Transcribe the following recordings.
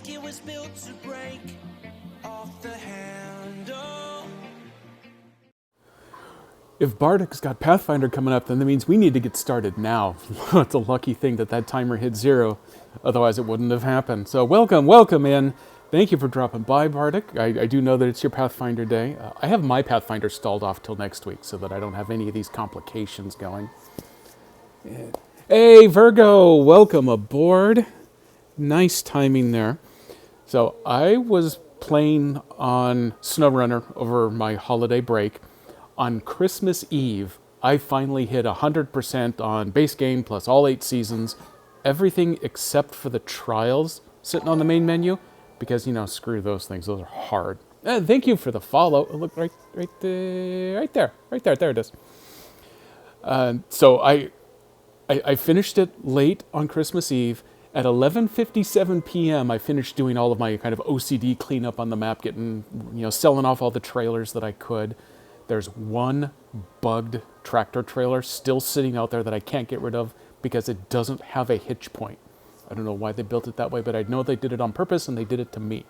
like it was built to break off the handle. If Bardic's got Pathfinder coming up, then that means we need to get started now. It's a lucky thing that that timer hit 0. Otherwise, it wouldn't have happened. So welcome in. Thank you for dropping by, Bardic. I do know that it's your Pathfinder day. I have my Pathfinder stalled off till next week so that I don't have any of these complications going. Hey, Virgo, welcome aboard. Nice timing there. So I was playing on SnowRunner over my holiday break. On Christmas Eve, I finally hit 100% on base game plus all 8 seasons, everything except for the trials sitting on the main menu, because, screw those things. Those are hard. Thank you for the follow. Look, right there. There it is. So I finished it late on Christmas Eve. At 11:57 p.m., I finished doing all of my kind of OCD cleanup on the map, getting, selling off all the trailers that I could. There's one bugged tractor trailer still sitting out there that I can't get rid of because it doesn't have a hitch point. I don't know why they built it that way, but I know they did it on purpose and they did it to me.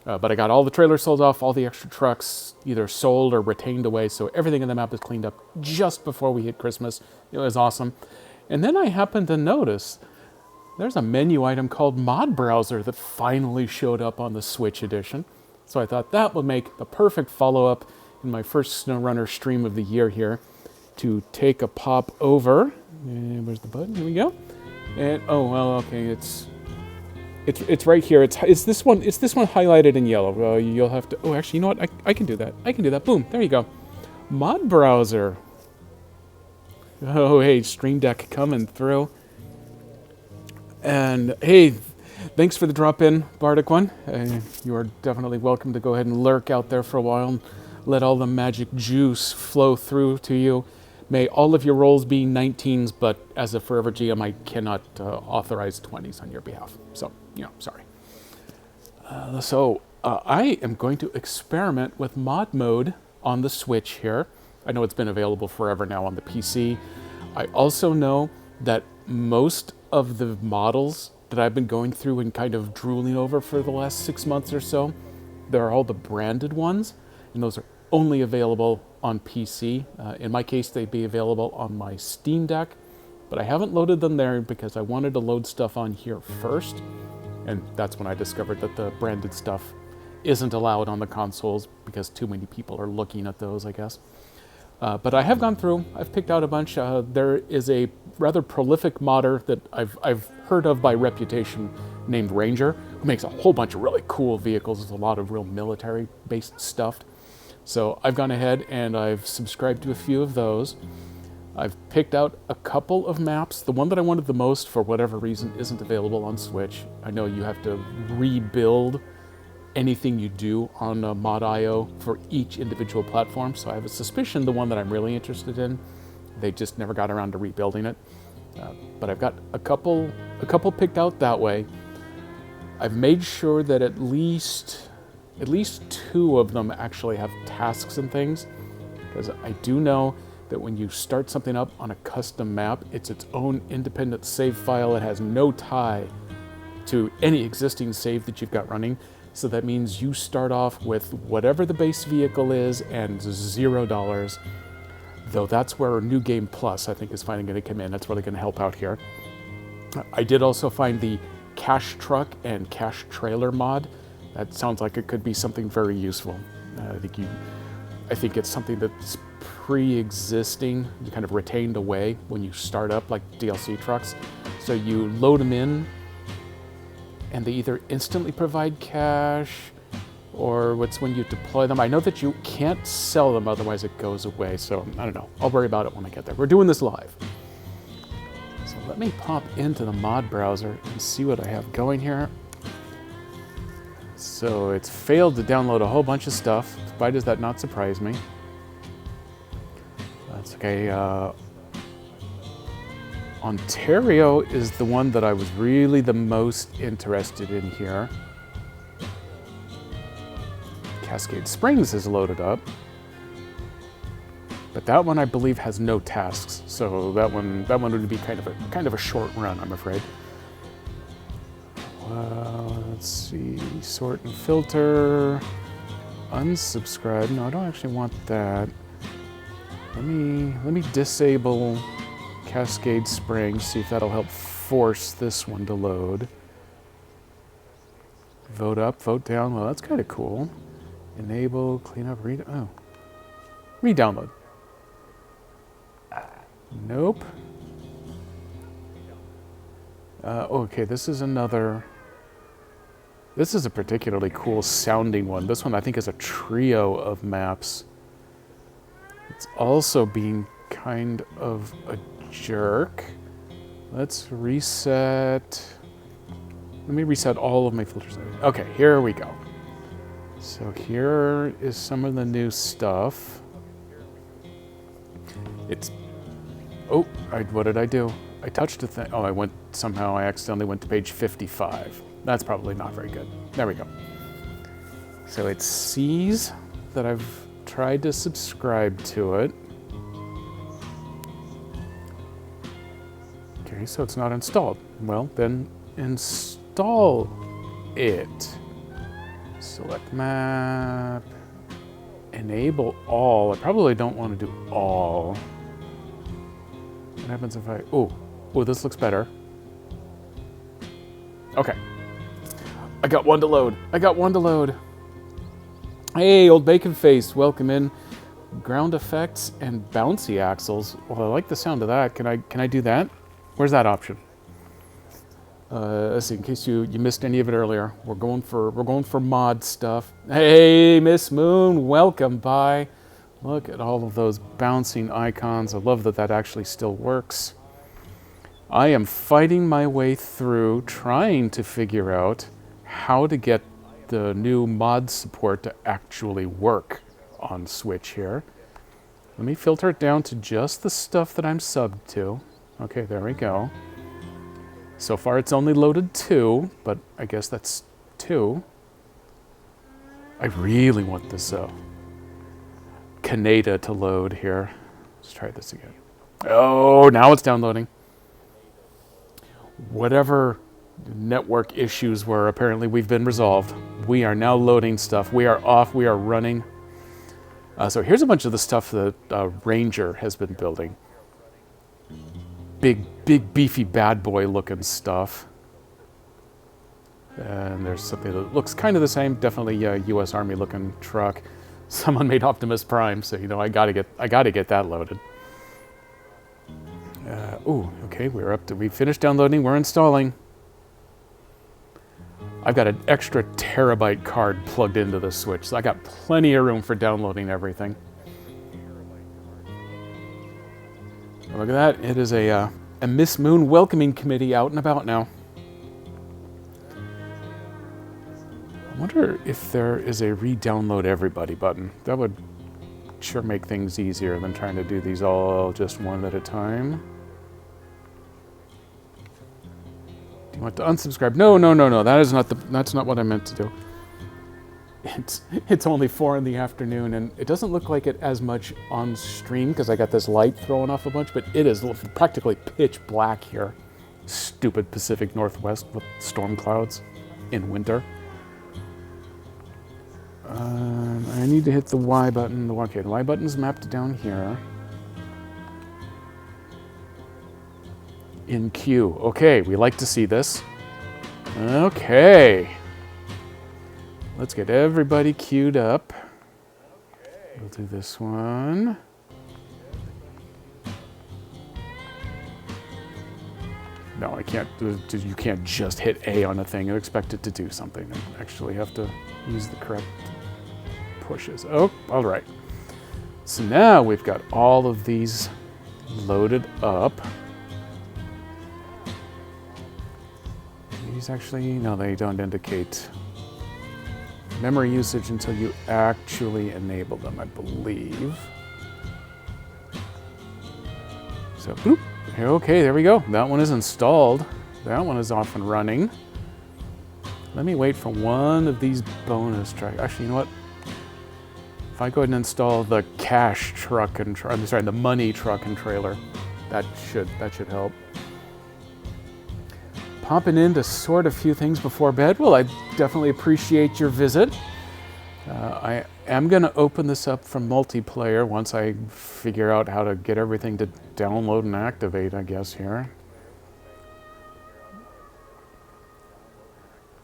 But I got all the trailers sold off, all the extra trucks either sold or retained away, so everything in the map is cleaned up just before we hit Christmas. It was awesome. And then I happened to notice there's a menu item called Mod Browser that finally showed up on the Switch edition. So I thought that would make the perfect follow-up in my first SnowRunner stream of the year here to take a pop over. And where's the button? Here we go. And okay, it's right here. It's this one highlighted in yellow. You'll have to. Oh, actually, you know what? I can do that. I can do that. Boom. There you go. Mod Browser. Oh, hey, Stream Deck coming through. And hey, thanks for the drop in, Bardic One. You are definitely welcome to go ahead and lurk out there for a while and let all the magic juice flow through to you. May all of your rolls be 19s, but as a forever GM, I cannot authorize 20s on your behalf. So, sorry. I am going to experiment with mod mode on the Switch here. I know it's been available forever now on the PC. I also know that most of the models that I've been going through and kind of drooling over for the last 6 months or so, they're all the branded ones, and those are only available on PC. In my case, they'd be available on my Steam Deck, but I haven't loaded them there because I wanted to load stuff on here first, and that's when I discovered that the branded stuff isn't allowed on the consoles because too many people are looking at those, I guess. But I have gone through, I've picked out a bunch. There is a rather prolific modder that I've heard of by reputation named Ranger, who makes a whole bunch of really cool vehicles. There's a lot of real military-based stuff. So I've gone ahead and I've subscribed to a few of those. I've picked out a couple of maps. The one that I wanted the most, for whatever reason, isn't available on Switch. I know you have to rebuild anything you do on Mod.io for each individual platform, so I have a suspicion the one that I'm really interested in, they just never got around to rebuilding it. But I've got a couple picked out that way. I've made sure that at least 2 of them actually have tasks and things, because I do know that when you start something up on a custom map, it's its own independent save file. It has no tie to any existing save that you've got running. So that means you start off with whatever the base vehicle is and $0. Though that's where New Game Plus, I think, is finally going to come in. That's really going to help out here. I did also find the Cash Truck and Cash Trailer mod. That sounds like it could be something very useful. I think it's something that's pre-existing, you kind of retained away when you start up, like DLC trucks. So you load them in, and they either instantly provide cash, or it's when you deploy them. I know that you can't sell them, otherwise it goes away. So I don't know. I'll worry about it when I get there. We're doing this live. So let me pop into the mod browser and see what I have going here. So it's failed to download a whole bunch of stuff. Why does that not surprise me? That's okay. Ontario is the one that I was really the most interested in here. Cascade Springs is loaded up, but that one I believe has no tasks, so that one would be kind of a short run, I'm afraid. let's see, sort and filter, unsubscribe. No, I don't actually want that. Let me disable Cascade Spring, see if that'll help force this one to load. Vote up, vote down. Well, that's kind of cool. Enable, clean up, re-download. Nope. Okay, this is another. This is a particularly cool sounding one. This one I think is a trio of maps. It's also being kind of a jerk. Let's reset. Let me reset all of my filters. Okay, here we go. So here is some of the new stuff. It's, oh, what did I do? I touched a thing. Oh, I accidentally went to page 55. That's probably not very good. There we go. So it sees that I've tried to subscribe to it. Okay, so it's not installed. Well, then install it. Select map. Enable all. I probably don't want to do all. What happens if I... Oh, this looks better. Okay. I got one to load. Hey, old bacon face, welcome in. Ground effects and bouncy axles. Well, I like the sound of that. Can I do that? Where's that option? Let's see, in case you missed any of it earlier. We're going for mod stuff. Hey, Miss Moon, welcome by. Look at all of those bouncing icons. I love that actually still works. I am fighting my way through trying to figure out how to get the new mod support to actually work on Switch here. Let me filter it down to just the stuff that I'm subbed to. Okay, there we go. So far it's only loaded 2, but I guess that's 2. I really want this Canada to load here. Let's try this again. Oh, now it's downloading. Whatever network issues were, apparently we've been resolved. We are now loading stuff. We are off. We are running. So here's a bunch of the stuff that Ranger has been building. Big, beefy, bad boy looking stuff. And there's something that looks kind of the same. Definitely a U.S. Army looking truck. Someone made Optimus Prime, so I gotta get that loaded. Okay, we finished downloading. We're installing. I've got an extra terabyte card plugged into the Switch, so I got plenty of room for downloading everything. Look at that. It is a Miss Moon welcoming committee out and about now. I wonder if there is a re-download everybody button. That would sure make things easier than trying to do these all just one at a time. Do you want to unsubscribe? No. That's not what I meant to do. It's only 4 in the afternoon, and it doesn't look like it as much on stream because I got this light throwing off a bunch, but it is practically pitch black here. Stupid Pacific Northwest with storm clouds in winter. I need to hit the Y button. Okay, the Y button's mapped down here. In queue. Okay, we like to see this. Okay. Let's get everybody queued up. We'll do this one. No, I can't. You can't just hit A on a thing and expect it to do something. You actually have to use the correct pushes. Oh, all right. So now we've got all of these loaded up. These actually, no, they don't indicate memory usage until you actually enable them, I believe. So, boop. Okay, there we go. That one is installed. That one is off and running. Let me wait for one of these bonus tracks. Actually, you know what? If I go ahead and install the cash truck and the money truck and trailer, that should help. popping in to sort a few things before bed. Well, I definitely appreciate your visit. I am going to open this up from multiplayer once I figure out how to get everything to download and activate, I guess, here.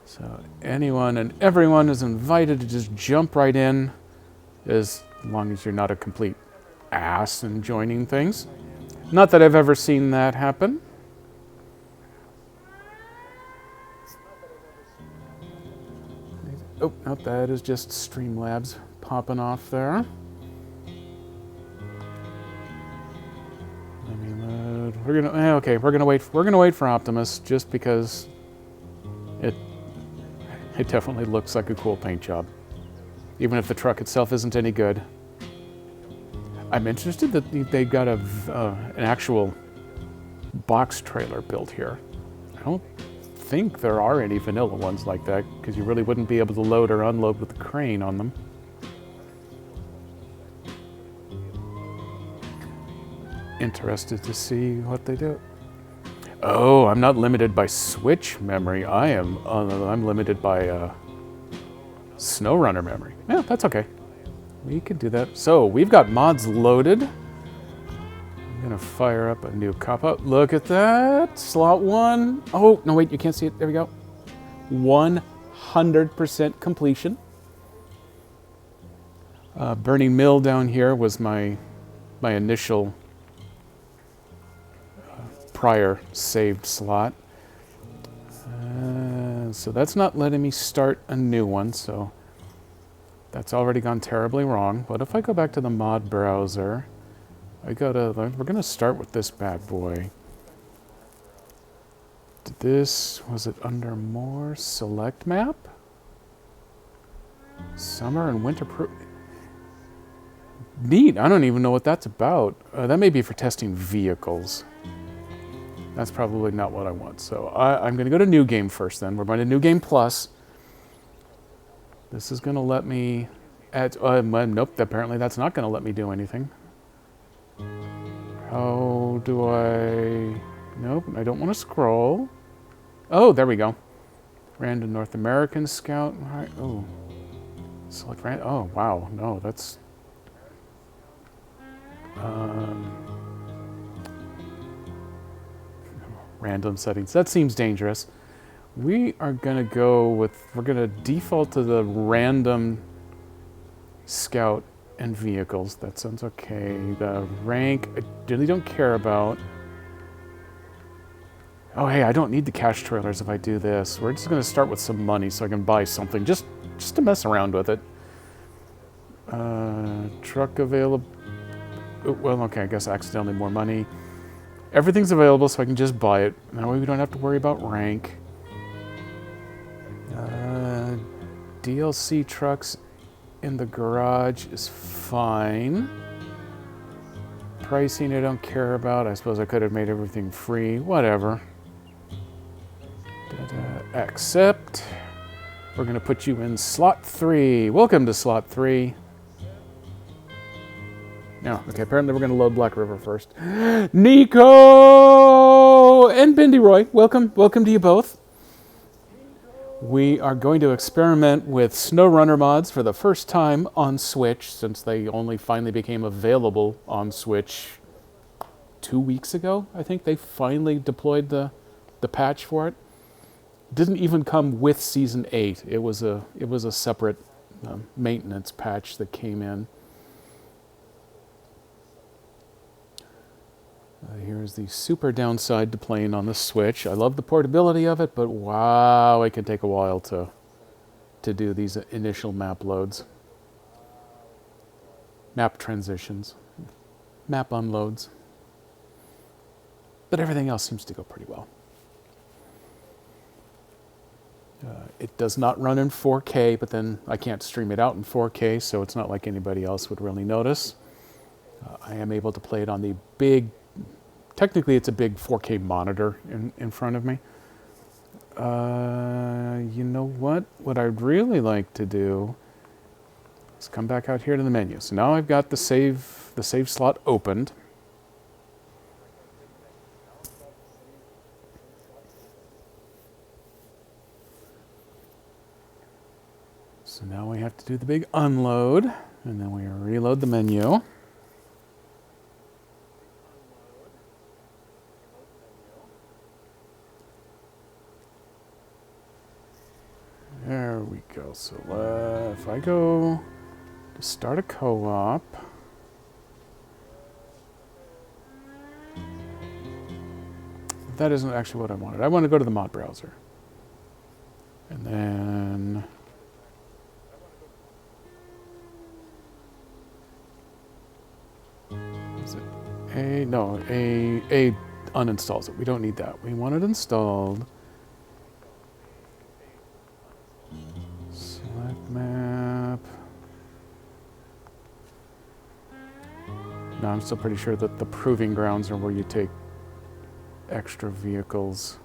So anyone and everyone is invited to just jump right in, as long as you're not a complete ass in joining things. Not that I've ever seen that happen. Oh, no, that is just Streamlabs popping off there. Let me load. We're gonna wait. We're gonna wait for Optimus just because it definitely looks like a cool paint job, even if the truck itself isn't any good. I'm interested that they got an actual box trailer built here. I don't think there are any vanilla ones like that, because you really wouldn't be able to load or unload with the crane on them. Interested to see what they do. Oh, I'm not limited by Switch memory. I'm limited by SnowRunner memory. Yeah, that's okay. We can do that. So we've got mods loaded. I'm gonna fire up a new cop-out. Look at that, slot 1. Oh, no wait, you can't see it, there we go. 100% completion. Burning Mill down here was my initial prior saved slot. So that's not letting me start a new one, so that's already gone terribly wrong. But if I go back to the mod browser, we're gonna start with this bad boy. Was it under more? Select map? Summer and winter neat, I don't even know what that's about. That may be for testing vehicles. That's probably not what I want. So I'm gonna go to New Game first then. We're going to New Game Plus. This is gonna let me add, nope, apparently that's not gonna let me do anything. How do I, nope, I don't wanna scroll. Oh, there we go. Random North American Scout, all right, oh. Select random, oh, wow, no, that's, random settings, that seems dangerous. We are gonna we're gonna default to the random scout and vehicles. That sounds okay. The rank, I really don't care about. Oh, hey, I don't need the cash trailers if I do this. We're just gonna start with some money so I can buy something, just to mess around with it. Truck available. Oh, well, okay, I guess accidentally more money. Everything's available so I can just buy it. That way we don't have to worry about rank. DLC trucks in the garage is fine. Pricing I don't care about. I suppose I could have made everything free. Whatever. Accept. We're going to put you in slot 3. Welcome to slot 3. No, okay, apparently we're going to load Black River first. Nico and Bindi Roy, welcome to you both. We are going to experiment with SnowRunner mods for the first time on Switch, since they only finally became available on Switch 2 weeks ago. I think they finally deployed the patch for it. Didn't even come with Season 8. It was a separate maintenance patch that came in. Here's the super downside to playing on the Switch. I love the portability of it, but wow, it can take a while to do these initial map loads. Map transitions. Map unloads. But everything else seems to go pretty well. It does not run in 4K, but then I can't stream it out in 4K, so it's not like anybody else would really notice. I am able to play it on the big, technically it's a big 4K monitor in front of me. You know what? What I'd really like to do is come back out here to the menu. So now I've got the save slot opened. So now we have to do the big unload, and then we reload the menu. There we go. So if I go to start a co-op, that isn't actually what I wanted. I want to go to the mod browser. And then is it A? No, A uninstalls it. We don't need that. We want it installed. Select map. No, I'm still pretty sure that the proving grounds are where you take extra vehicles.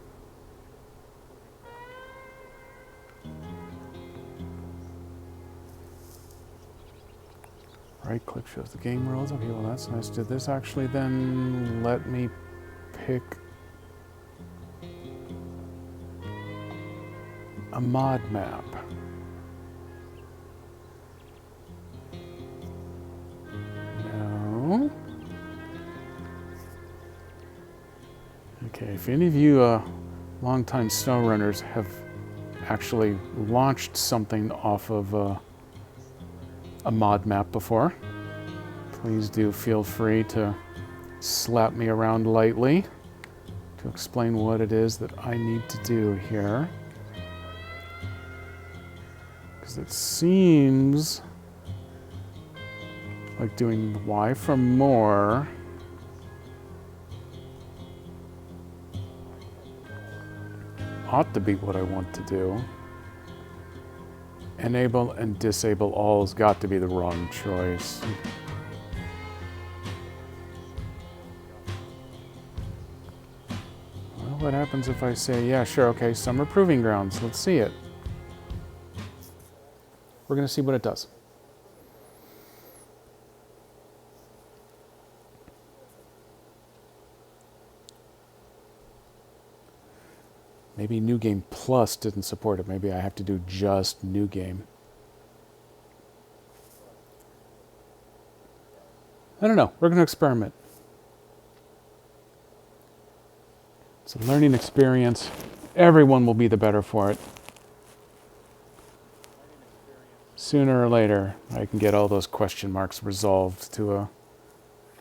Right click shows the game rules. Okay, well that's nice. Did this actually then let me pick a mod map? No. Okay, if any of you longtime SnowRunners have actually launched something off of a mod map before, please do feel free to slap me around lightly to explain what it is that I need to do here. Because it seems like doing Y for more ought to be what I want to do. Enable and disable all has got to be the wrong choice. Well, what happens if I say, yeah, sure, okay, summer proving grounds, let's see it. We're going to see what it does. Maybe New Game Plus didn't support it. Maybe I have to do just New Game. I don't know. We're going to experiment. It's a learning experience. Everyone will be the better for it. Sooner or later, I can get all those question marks resolved to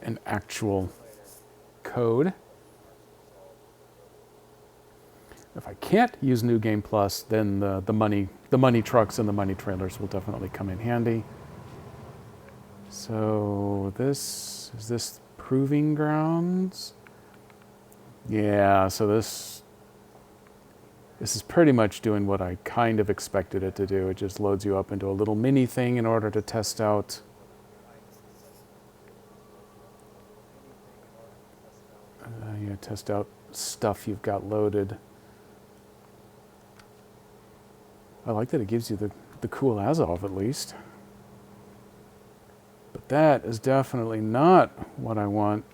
an actual code. If I can't use New Game Plus, then the money trucks and the money trailers will definitely come in handy. So is this proving grounds? Yeah, so this is pretty much doing what I kind of expected it to do. It just loads you up into a little mini thing in order to test out stuff you've got loaded. I like that it gives you the cool Azov at least. But that is definitely not what I want.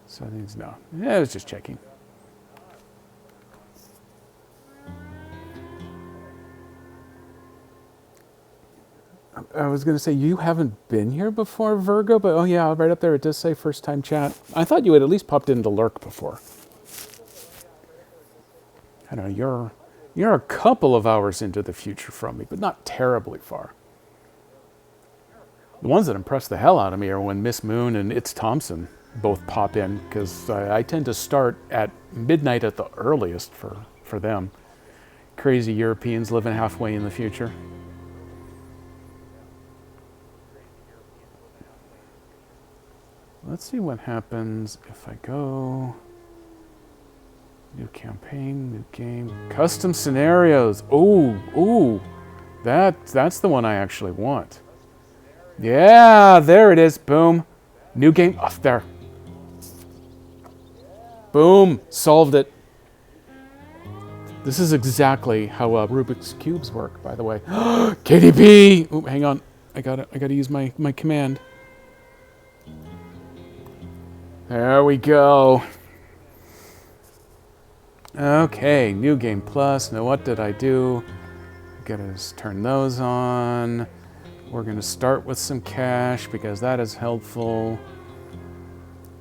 Settings, no. Yeah, I was just checking. I was going to say, you haven't been here before, Virgo, but oh yeah, right up there it does say first time chat. I thought you had at least popped into Lurk before. I don't know, you're a couple of hours into the future from me, but not terribly far. The ones that impress the hell out of me are when Miss Moon and It's Thompson both pop in, because I tend to start at midnight at the earliest for them. Crazy Europeans living halfway in the future. Let's see what happens if I go new campaign, new game, custom scenarios. Ooh, that's the one I actually want. Yeah, there it is. Boom, new game. Oh, there. Boom, solved it. This is exactly how Rubik's cubes work, by the way. KDP. Ooh, hang on, I gotta use my command. There we go. Okay, New Game Plus. Now what did I do? Get us turn those on. We're going to start with some cash because that is helpful.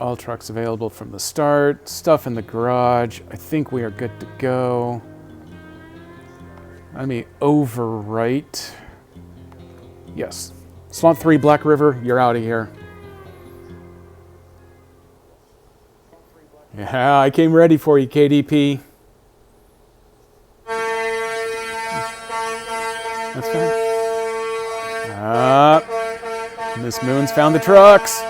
All trucks available from the start. Stuff in the garage. I think we are good to go. Let me overwrite. Yes. Swamp 3, Black River, you're out of here. Yeah, I came ready for you, KDP. That's fine. Miss Moon's found the trucks.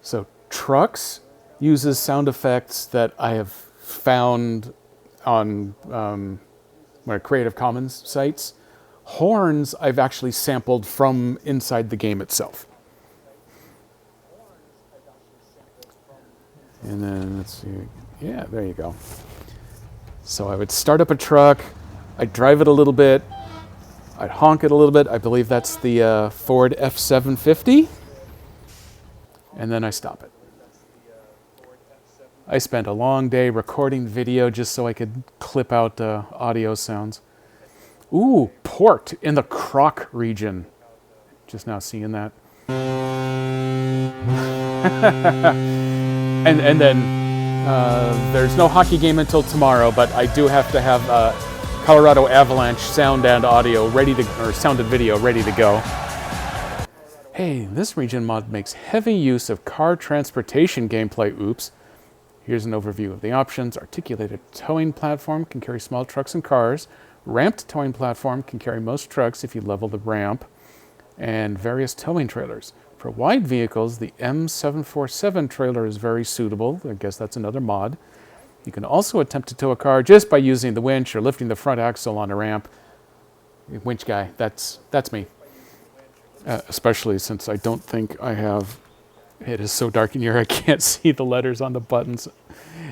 So trucks uses sound effects that I have found on my Creative Commons sites. Horns I've actually sampled from inside the game itself. And then let's see. Yeah, there you go. So I would start up a truck. I'd drive it a little bit. I'd honk it a little bit. I believe that's the Ford F750. And then I stop it. I spent a long day recording video just so I could clip out audio sounds. Ooh, port in the Croc region. Just now seeing that. and then there's no hockey game until tomorrow, but I do have to have Colorado Avalanche sound and audio ready to, or sound and video ready to go. Hey, this region mod makes heavy use of car transportation gameplay. Oops. Here's an overview of the options. Articulated towing platform can carry small trucks and cars. Ramped towing platform can carry most trucks if you level the ramp. And various towing trailers. For wide vehicles, the M747 trailer is very suitable. I guess that's another mod. You can also attempt to tow a car just by using the winch or lifting the front axle on a ramp. Winch guy, that's me. Especially since I don't think I have... It is so dark in here I can't see the letters on the buttons.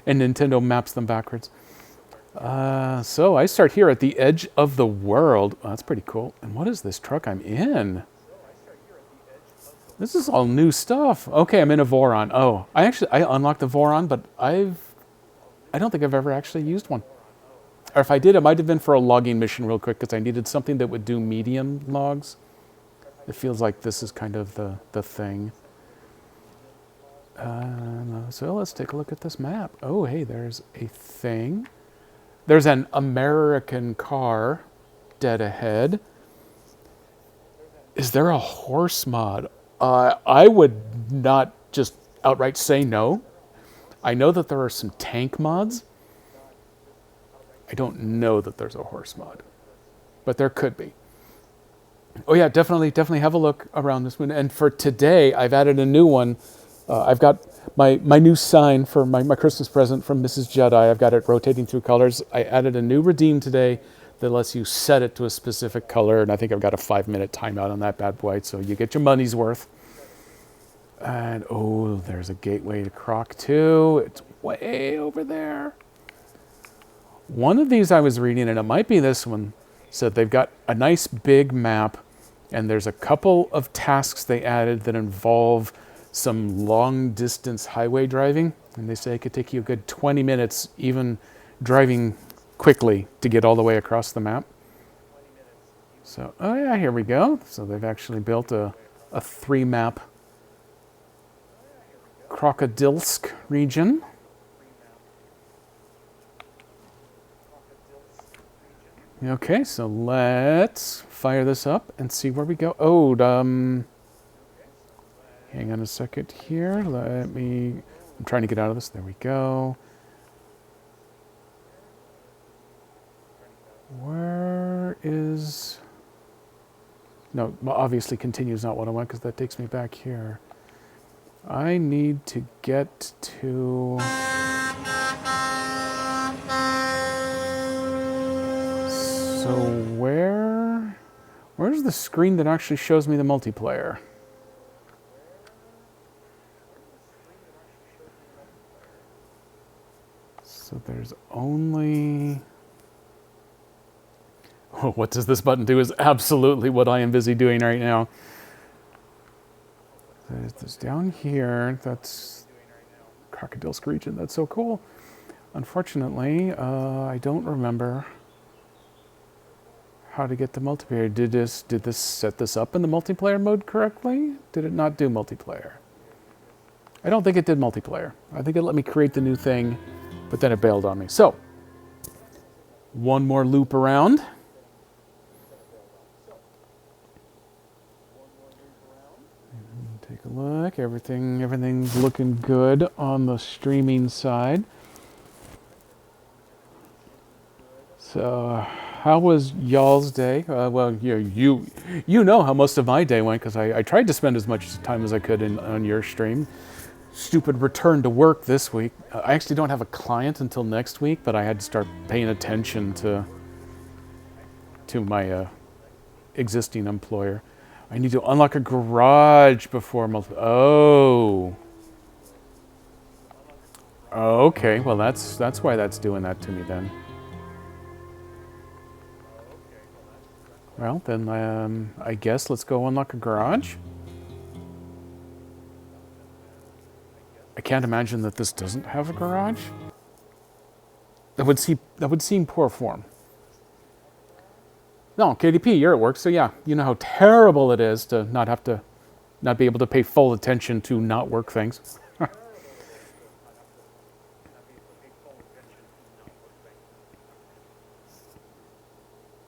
And Nintendo maps them backwards. So I start here at the edge of the world. Oh, that's pretty cool. And what is this truck I'm in? This is all new stuff. Okay, I'm in a Voron. Oh, I unlocked the Voron, but I don't think I've ever actually used one. Or if I did, it might have been for a logging mission real quick because I needed something that would do medium logs. It feels like this is kind of the thing. So let's take a look at this map. Oh, hey, there's a thing. There's an American car dead ahead. Is there a horse mod? I would not just outright say no. I know that there are some tank mods. I don't know that there's a horse mod, but there could be. Oh yeah, definitely have a look around this one. And for today, I've added a new one. I've got my new sign for my Christmas present from Mrs. Jedi. I've got it rotating through colors. I added a new redeem today that lets you set it to a specific color, and I think I've got a 5-minute timeout on that bad boy, so you get your money's worth. And oh, there's a gateway to Croc 2. It's way over there. One of these I was reading, and it might be this one, said they've got a nice big map, and there's a couple of tasks they added that involve some long-distance highway driving, and they say it could take you a good 20 minutes, even driving quickly, to get all the way across the map. So, oh yeah, here we go. So they've actually built a 3-map Krokodilsk region. Okay, so let's fire this up and see where we go. Oh, hang on a second here. I'm trying to get out of this. There we go. Where is... No, obviously continue is not what I want because that takes me back here. I need to get to... So where's the screen that actually shows me the multiplayer? So there's only... Oh, what does this button do is absolutely what I am busy doing right now. There's this down here. That's Krokodilsk region. That's so cool. Unfortunately, I don't remember how to get to multiplayer. Did this set this up in the multiplayer mode correctly? Did it not do multiplayer? I don't think it did multiplayer. I think it let me create the new thing, but then it bailed on me. So, one more loop around. Take a look. Everything's looking good on the streaming side. So, how was y'all's day? Well, you know how most of my day went because I tried to spend as much time as I could on your stream. Stupid return to work this week. I actually don't have a client until next week, but I had to start paying attention to my existing employer. I need to unlock a garage before Oh. Okay, well that's why that's doing that to me then. Well, then I guess let's go unlock a garage. I can't imagine that this doesn't have a garage. That would seem poor form. No, KDP, you're at work, so yeah, you know how terrible it is to not be able to pay full attention to not work things.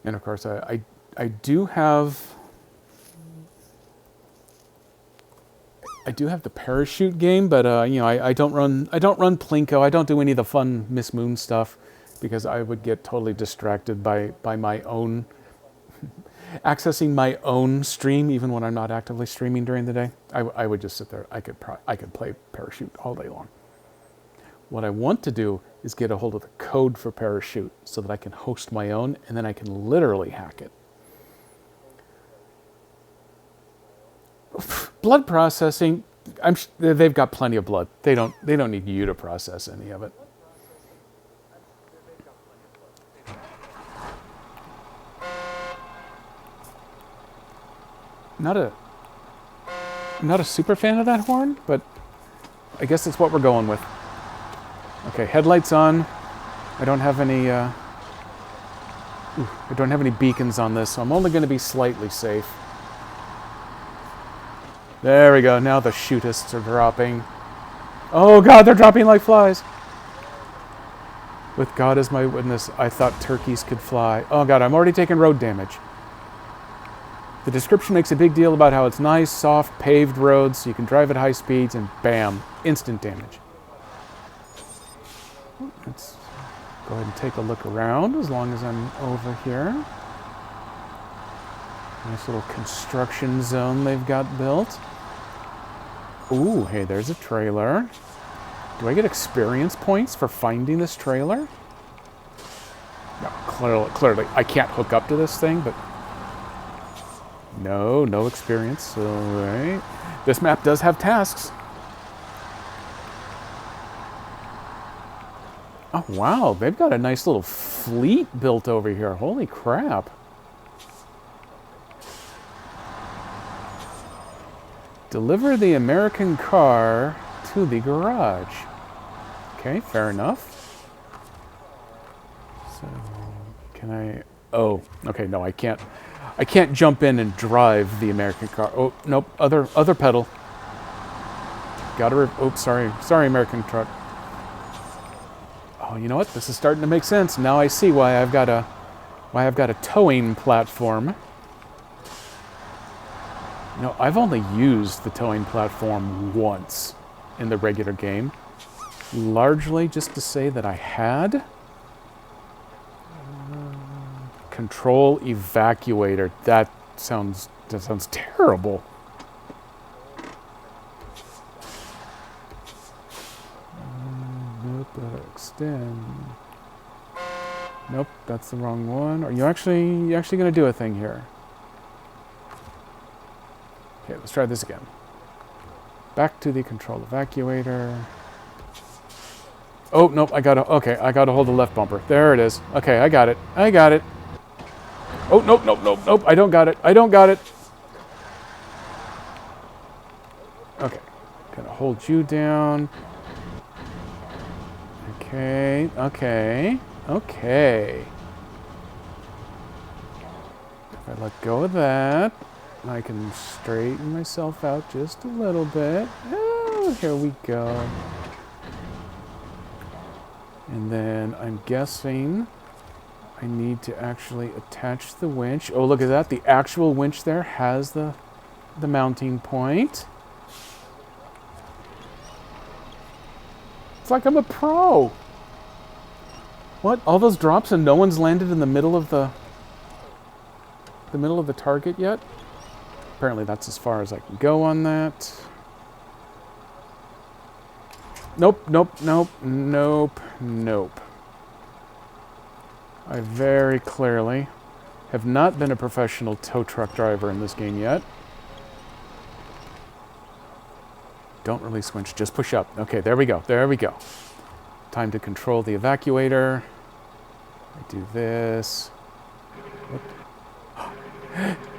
And of course, I do have the parachute game, but I don't run Plinko. I don't do any of the fun Miss Moon stuff because I would get totally distracted by my own accessing my own stream, even when I'm not actively streaming during the day. I would just sit there. I could play parachute all day long. What I want to do is get a hold of the code for parachute so that I can host my own, and then I can literally hack it. Blood processing, they've got plenty of blood. They don't need you to process any of it. Not a super fan of that horn, but I guess it's what we're going with. Okay, headlights on. I don't have any beacons on this, so I'm only going to be slightly safe. There we go. Now the shootists are dropping. Oh God, they're dropping like flies. With God as my witness, I thought turkeys could fly. Oh God, I'm already taking road damage. The description makes a big deal about how it's nice, soft, paved roads, so you can drive at high speeds, and bam, instant damage. Let's go ahead and take a look around as long as I'm over here. Nice little construction zone they've got built. Ooh, hey, there's a trailer. Do I get experience points for finding this trailer? No, clearly I can't hook up to this thing, but no experience. All right. This map does have tasks. Oh, wow, they've got a nice little fleet built over here. Holy crap. Deliver the American car to the garage. Okay, fair enough. So, can I... Oh, okay, no, I can't jump in and drive the American car. Oh, nope, other pedal. Oops, sorry, American truck. Oh, you know what? This is starting to make sense. Now I see why I've got a towing platform. You know, I've only used the towing platform once in the regular game, largely just to say that I had control evacuator. That sounds terrible. Nope, extend. Nope, that's the wrong one. Are you actually going to do a thing here? Okay, let's try this again. Back to the control evacuator. Oh, nope, I gotta hold the left bumper. There it is. Okay, I got it. Oh, nope, I don't got it. Okay, gonna hold you down. Okay. If I let go of that, I can straighten myself out just a little bit. Oh, here we go. And then I'm guessing I need to actually attach the winch. Oh, look at that. The actual winch there has the mounting point. It's like I'm a pro. What? All those drops and no one's landed in the middle of the target yet? Apparently that's as far as I can go on that. Nope, nope, nope, nope, nope. I very clearly have not been a professional tow truck driver in this game yet. Don't release winch, just push up. Okay, there we go, there we go. Time to control the evacuator. I do this.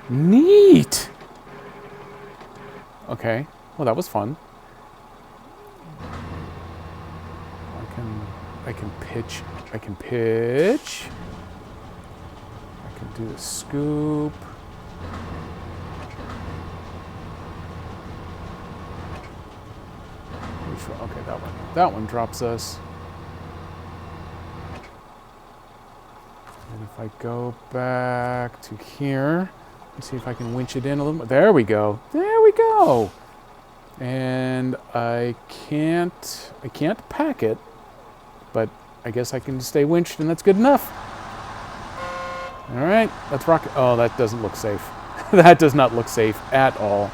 Neat! Okay, well that was fun. I can pitch. I can do the scoop. Okay, that one drops us. And if I go back to here, let's see if I can winch it in a little more. There we go. There we go. And I can't pack it, but I guess I can stay winched, and that's good enough. All right, let's rock it. Oh, that doesn't look safe. That does not look safe at all.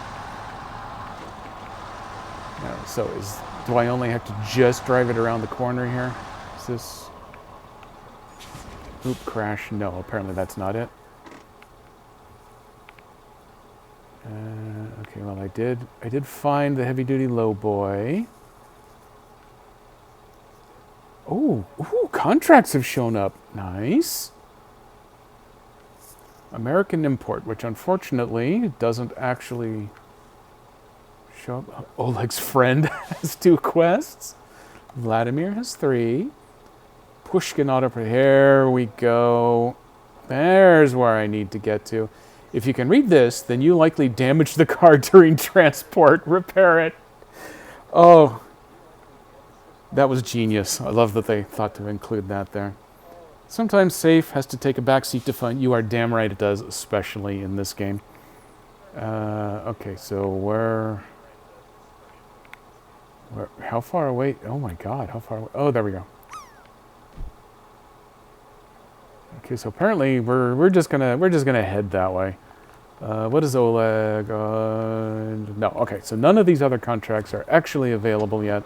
No, so do I only have to just drive it around the corner here? Is this... Oop, crash. No, apparently that's not it. Okay, well I did find the heavy-duty lowboy. Oh, ooh, contracts have shown up. Nice. American import, which unfortunately doesn't actually show up. Oleg's friend has 2 quests. Vladimir has 3. Pushkin auto. Here we go. There's where I need to get to. If you can read this, then you likely damaged the car during transport. Repair it. Oh, that was genius. I love that they thought to include that there. Sometimes safe has to take a backseat to fun. You are damn right it does, especially in this game. Okay, so where, how far away? Oh my God, how far away? Oh, there we go. Okay, so apparently we're just gonna head that way. What is Oleg? No. Okay, so none of these other contracts are actually available yet.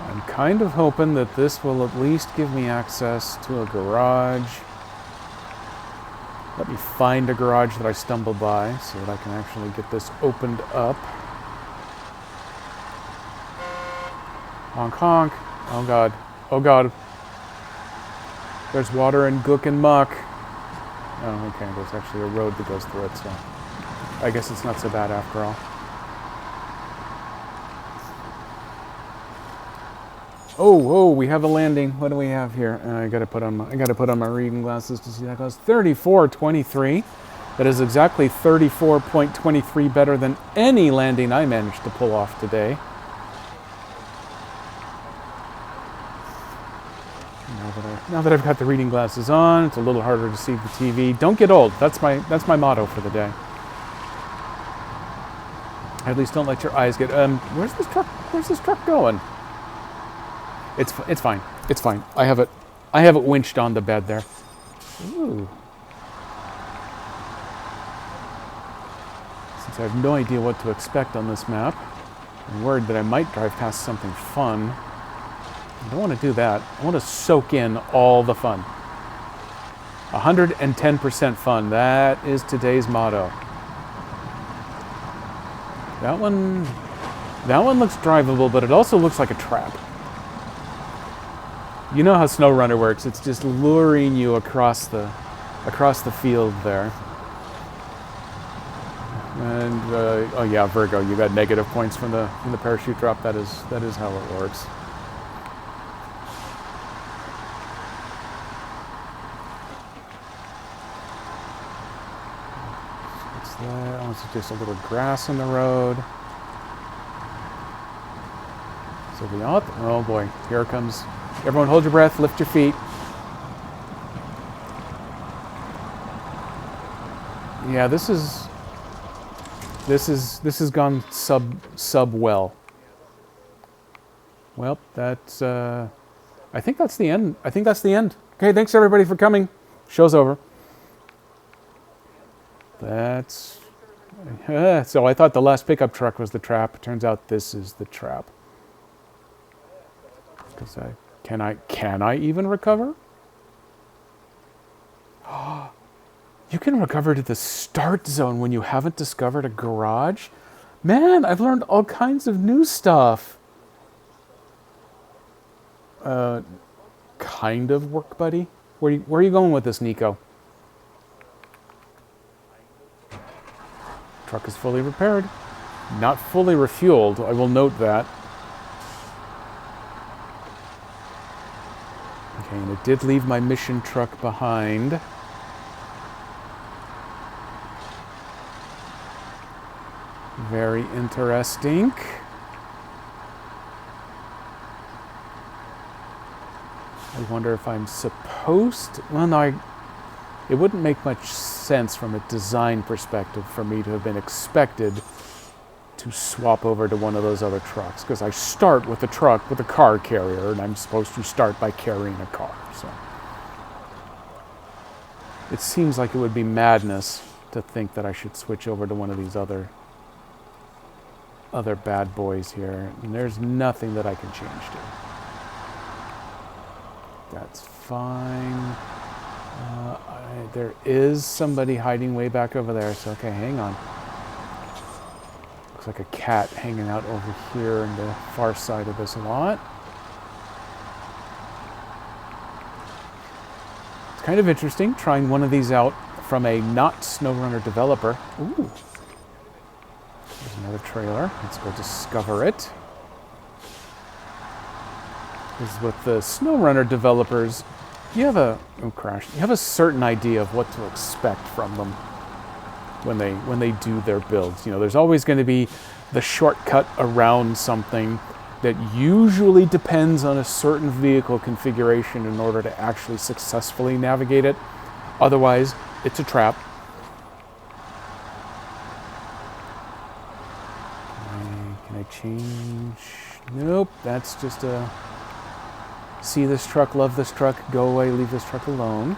I'm kind of hoping that this will at least give me access to a garage. Let me find a garage that I stumbled by so that I can actually get this opened up. Honk honk. Oh God. Oh God. There's water and gook and muck. Oh, okay. There's actually a road that goes through it, so I guess it's not so bad after all. Oh, we have a landing. What do we have here? I gotta put on my reading glasses to see that goes. 34.23. That is exactly 34.23 better than any landing I managed to pull off today. Now that I've got the reading glasses on, it's a little harder to see the TV. Don't get old. That's my motto for the day. At least don't let your eyes get. Where's this truck going? It's fine. It's fine. I have it winched on the bed there. Ooh. Since I have no idea what to expect on this map, I'm worried that I might drive past something fun. I don't want to do that. I want to soak in all the fun. 110% fun. That is today's motto. That one looks drivable, but it also looks like a trap. You know how SnowRunner works. It's just luring you across the field there. And oh yeah, Virgo, you got negative points from the parachute drop. That is how it works. What's that? Oh, it's just a little grass in the road. So the oh boy, here it comes. Everyone, hold your breath, lift your feet. Yeah, this has gone sub well. Well, that's I think that's the end. I think that's the end. Okay, thanks everybody for coming. Show's over. That's so I thought the last pickup truck was the trap. Turns out this is the trap. Because can I even recover? You can recover to the start zone when you haven't discovered a garage? Man, I've learned all kinds of new stuff. Kind of work, buddy. Where are you going with this, Nico? Truck is fully repaired. Not fully refueled, I will note that. Okay, and it did leave my mission truck behind. Very interesting. I wonder if I'm supposed to... Well, no, it wouldn't make much sense from a design perspective for me to have been expected to swap over to one of those other trucks, because I start with a truck with a car carrier, and I'm supposed to start by carrying a car. So it seems like it would be madness to think that I should switch over to one of these other bad boys here, and there's nothing that I can change to. That's fine. There is somebody hiding way back over there, so okay, hang on. Looks like a cat hanging out over here on the far side of this lot. It's kind of interesting trying one of these out from a not SnowRunner developer. Ooh. There's another trailer. Let's go discover it. Because with the SnowRunner developers, you have a you have a certain idea of what to expect from them when they do their builds. You know, there's always going to be the shortcut around something that usually depends on a certain vehicle configuration in order to actually successfully navigate it. Otherwise, it's a trap. Can I change? Nope, that's just a... See this truck, love this truck, go away, leave this truck alone.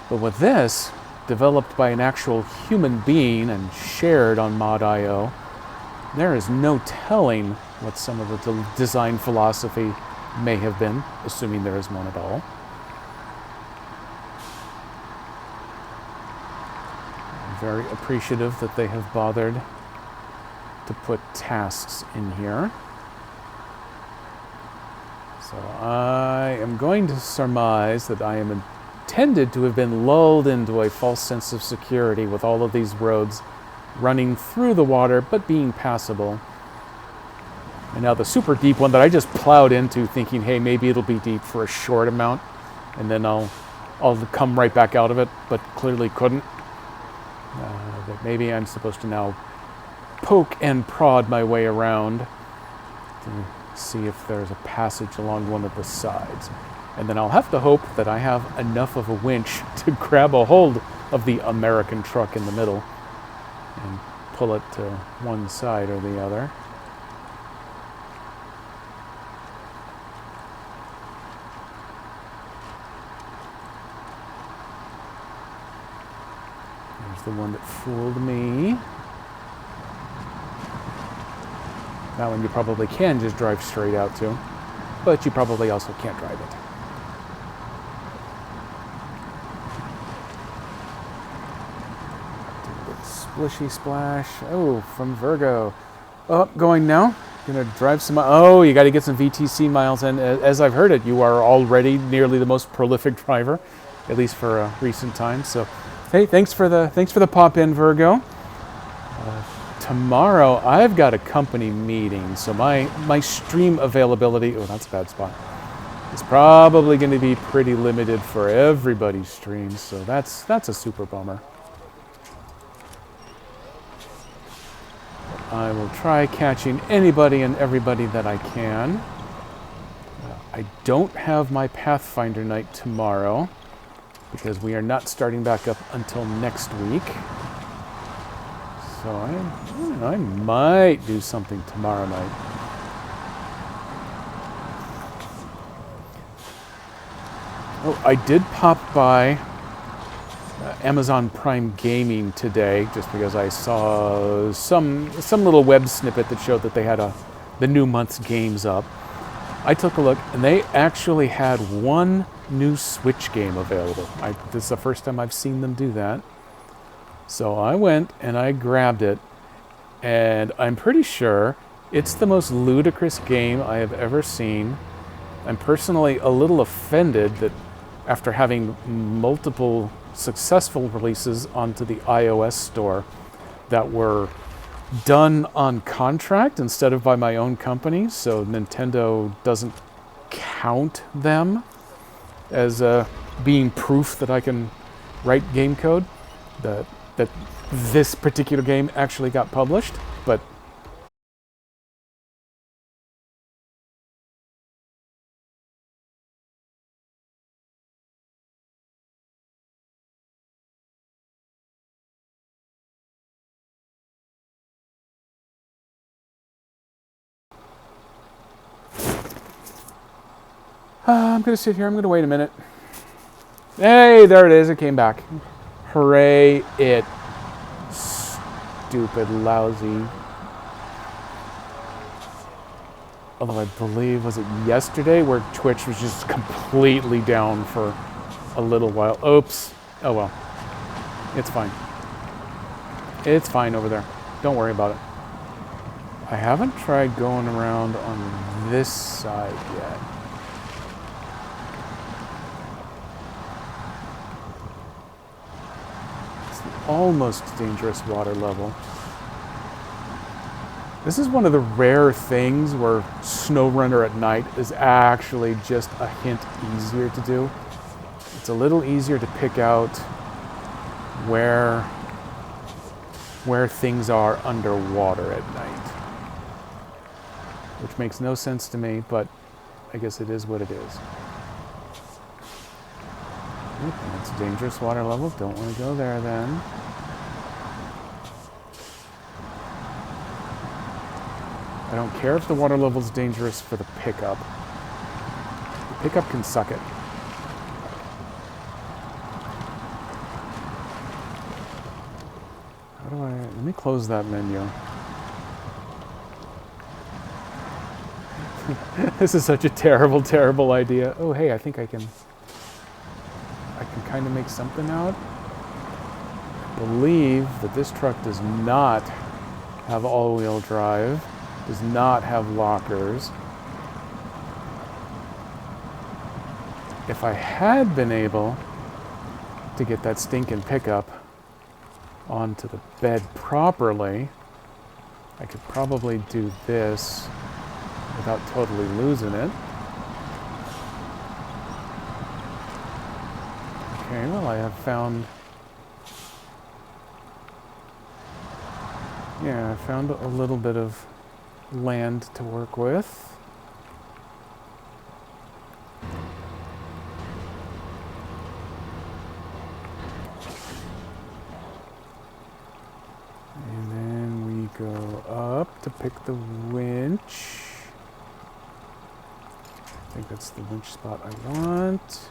But with this, developed by an actual human being and shared on Mod.io, there is no telling what some of the design philosophy may have been, assuming there is one at all. I'm very appreciative that they have bothered to put tasks in here. So I am going to surmise that I am intended to have been lulled into a false sense of security with all of these roads running through the water but being passable. And now the super deep one that I just plowed into thinking, hey, maybe it'll be deep for a short amount and then I'll come right back out of it, but clearly couldn't. That maybe I'm supposed to now poke and prod my way around to see if there's a passage along one of the sides. And then I'll have to hope that I have enough of a winch to grab a hold of the American truck in the middle and pull it to one side or the other. There's the one that fooled me. That one you probably can just drive straight out to, but you probably also can't drive it. Splishy splash. Oh, from Virgo. Oh, going now. Gonna drive some. Oh, you got to get some VTC miles in. As I've heard it, you are already nearly the most prolific driver, at least for a recent time. So Hey, thanks for the pop in, Virgo. Tomorrow I've got a company meeting, so my stream availability. Oh, that's a bad spot. It's probably going to be pretty limited for everybody's streams, so that's a super bummer. I will try catching anybody and everybody that I can. I don't have my Pathfinder night tomorrow because we are not starting back up until next week. So I might do something tomorrow night. Oh, I did pop by Amazon Prime Gaming today just because I saw some little web snippet that showed that they had the new month's games up. I took a look, and they actually had one new Switch game available. This is the first time I've seen them do that. So I went and I grabbed it, and I'm pretty sure it's the most ludicrous game I have ever seen. I'm personally a little offended that after having multiple successful releases onto the iOS store that were done on contract instead of by my own company, so Nintendo doesn't count them as being proof that I can write game code, that this particular game actually got published. But I'm going to sit here. I'm going to wait a minute. Hey, there it is. It came back. Hooray, it. Stupid, lousy. Although I believe, was it yesterday where Twitch was just completely down for a little while. Oops. Oh well. It's fine. It's fine over there. Don't worry about it. I haven't tried going around on this side yet. Almost dangerous water level. This is one of the rare things where SnowRunner at night is actually just a hint easier to do. It's a little easier to pick out where things are underwater at night. Which makes no sense to me, but I guess it is what it is. It's a dangerous water level. Don't want to go there then. I don't care if the water level's dangerous for the pickup. The pickup can suck it. How do I... Let me close that menu. This is such a terrible, terrible idea. Oh, hey, I think I can kind of make something out. I believe that this truck does not have all-wheel drive, does not have lockers. If I had been able to get that stinking pickup onto the bed properly, I could probably do this without totally losing it. Okay, well, I have found... Yeah, I found a little bit of land to work with. And then we go up to pick the winch. I think that's the winch spot I want.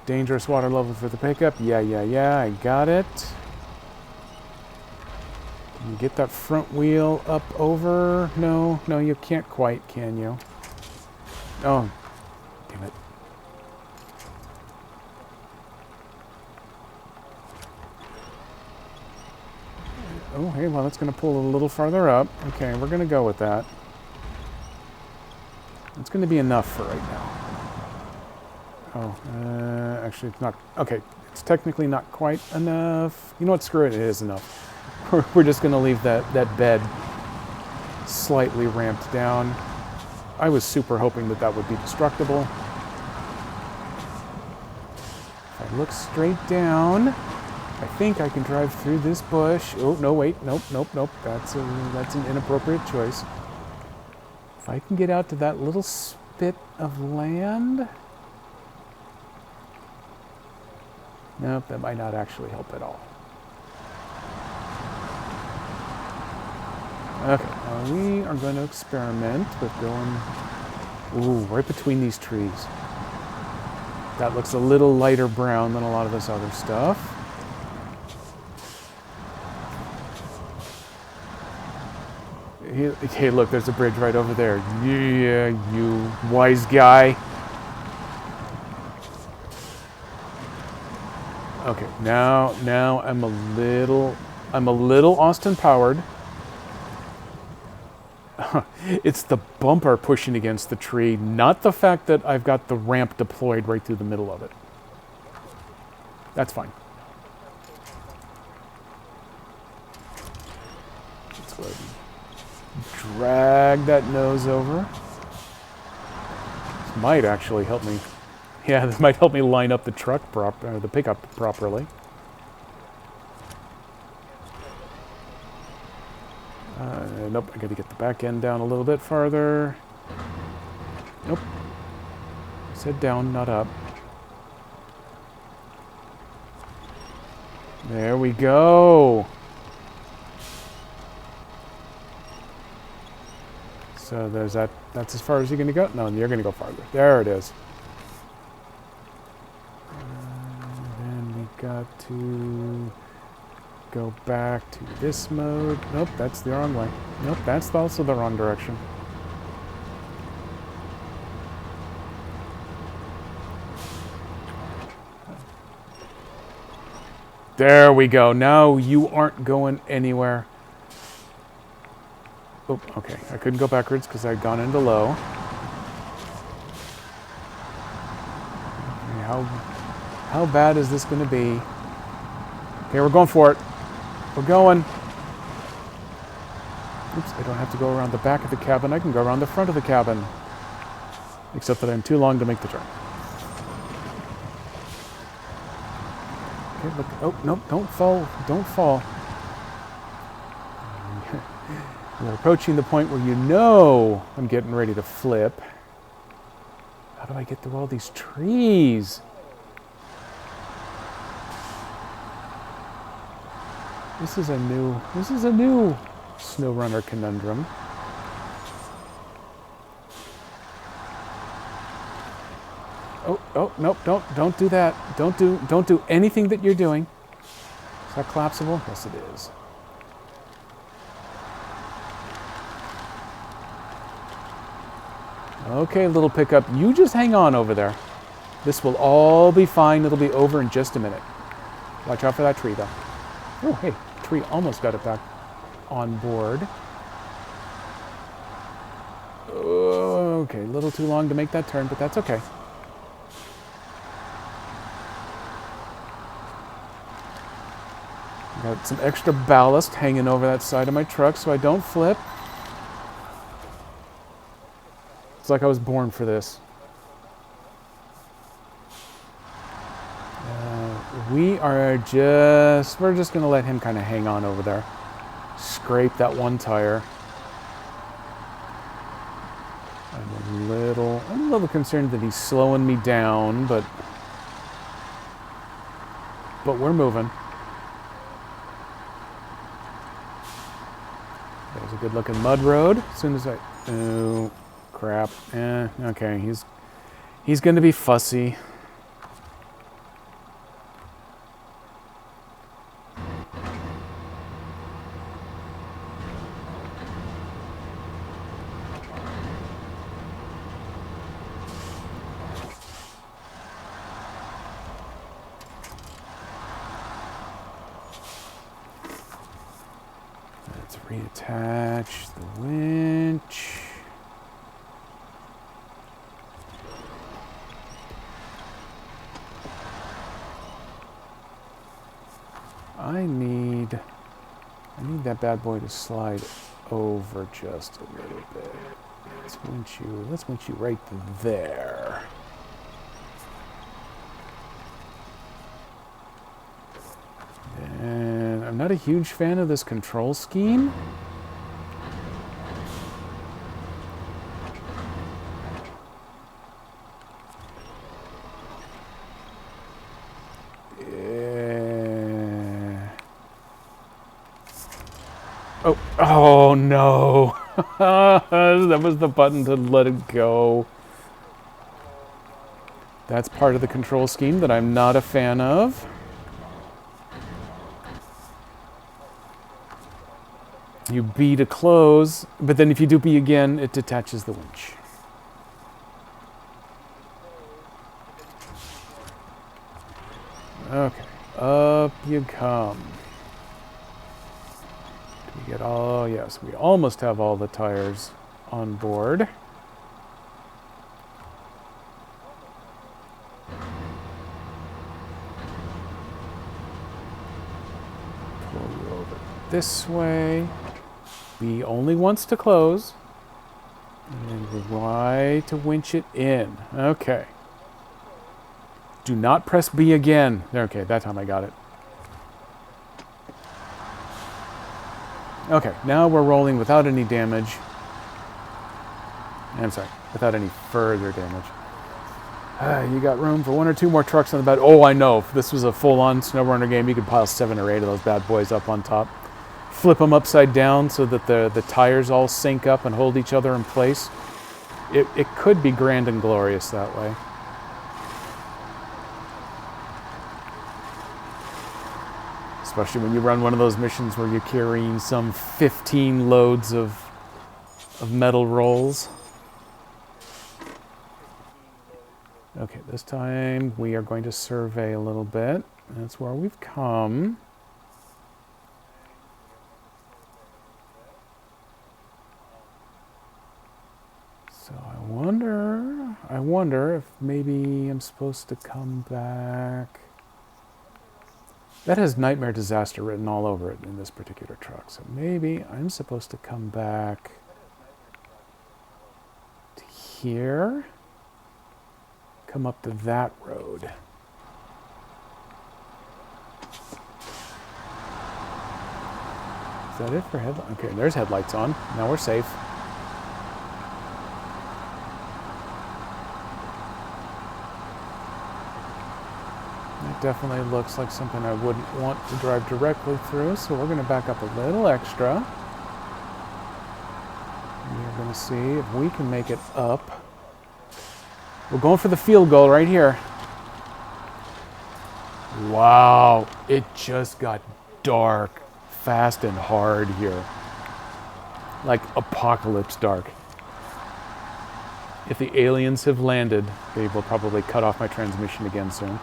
Dangerous water level for the pickup. Yeah, I got it. Can you get that front wheel up over? No, you can't quite, can you? Oh, damn it. Oh, hey, well, that's going to pull a little farther up. Okay, we're going to go with that. It's going to be enough for right now. Oh, actually, it's not Okay, it's technically not quite enough. You know what? Screw it. It is enough. We're just going to leave that bed slightly ramped down. I was super hoping that that would be destructible. If I look straight down, I think I can drive through this bush. Oh, no, wait. Nope, nope, nope. That's an inappropriate choice. If I can get out to that little spit of land... Nope, that might not actually help at all. Okay, we are going to experiment with going... Ooh, right between these trees. That looks a little lighter brown than a lot of this other stuff. Hey, look, there's a bridge right over there. Yeah, you wise guy. Okay, now I'm a little Austin powered. It's the bumper pushing against the tree, not the fact that I've got the ramp deployed right through the middle of it. That's fine. Let's go ahead and drag that nose over. This might actually help me. Yeah, this might help me line up the the pickup properly. Nope, I gotta get the back end down a little bit farther. Nope. I said down, not up. There we go. So there's that. That's as far as you're gonna go? No, you're gonna go farther. There it is. And then we got to go back to this mode. Nope, that's the wrong way. Nope, that's also the wrong direction. There we go. Now you aren't going anywhere. Oh, okay. I couldn't go backwards because I'd gone into low. Okay, how bad is this going to be? Okay, we're going for it. We're going. Oops, I don't have to go around the back of the cabin. I can go around the front of the cabin. Except that I'm too long to make the turn. Okay, look. Oh, nope, don't fall. Don't fall. We're approaching the point where you know I'm getting ready to flip. How do I get through all these trees? This is a new SnowRunner conundrum. Oh, nope, don't do that. Don't do anything that you're doing. Is that collapsible? Yes, it is. Okay, little pickup, you just hang on over there. This will all be fine. It'll be over in just a minute. Watch out for that tree, though. Oh, hey, tree almost got it back on board. Okay, a little too long to make that turn, but that's okay. Got some extra ballast hanging over that side of my truck so I don't flip. It's like I was born for this. We're just going to let him kind of hang on over there. Scrape that one tire. I'm a little concerned that he's slowing me down, but we're moving. There's a good looking mud road. As soon as oh crap. Okay, he's going to be fussy. Let's reattach the winch. I need that bad boy to slide over just a little bit. Let's winch you right there. And I'm not a huge fan of this control scheme. Oh no. That was the button to let it go. That's part of the control scheme that I'm not a fan of. You B to close, but then if you do B again, it detaches the winch. Okay, up you come. Do we get all, yes, we almost have all the tires on board. Pull you over this way. B only wants to close. And Y to winch it in. Okay. Do not press B again. Okay, that time I got it. Okay, now we're rolling without any damage. I'm sorry, without any further damage. You got room for one or two more trucks on the bed. Oh, I know. If this was a full-on SnowRunner game, you could pile 7 or 8 of those bad boys up on top. Flip them upside down so that the tires all sync up and hold each other in place. It could be grand and glorious that way. Especially when you run one of those missions where you're carrying some 15 loads of metal rolls. Okay, this time we are going to survey a little bit. That's where we've come. So I wonder if maybe I'm supposed to come back. That has Nightmare Disaster written all over it in this particular truck. So maybe I'm supposed to come back to here. Come up to that road. Is that it for headlights? Okay, there's headlights on. Now we're safe. That definitely looks like something I wouldn't want to drive directly through, so we're going to back up a little extra. We're going to see if we can make it up. We're going for the field goal right here. Wow, it just got dark, fast and hard here. Like apocalypse dark. If the aliens have landed, they will probably cut off my transmission again soon.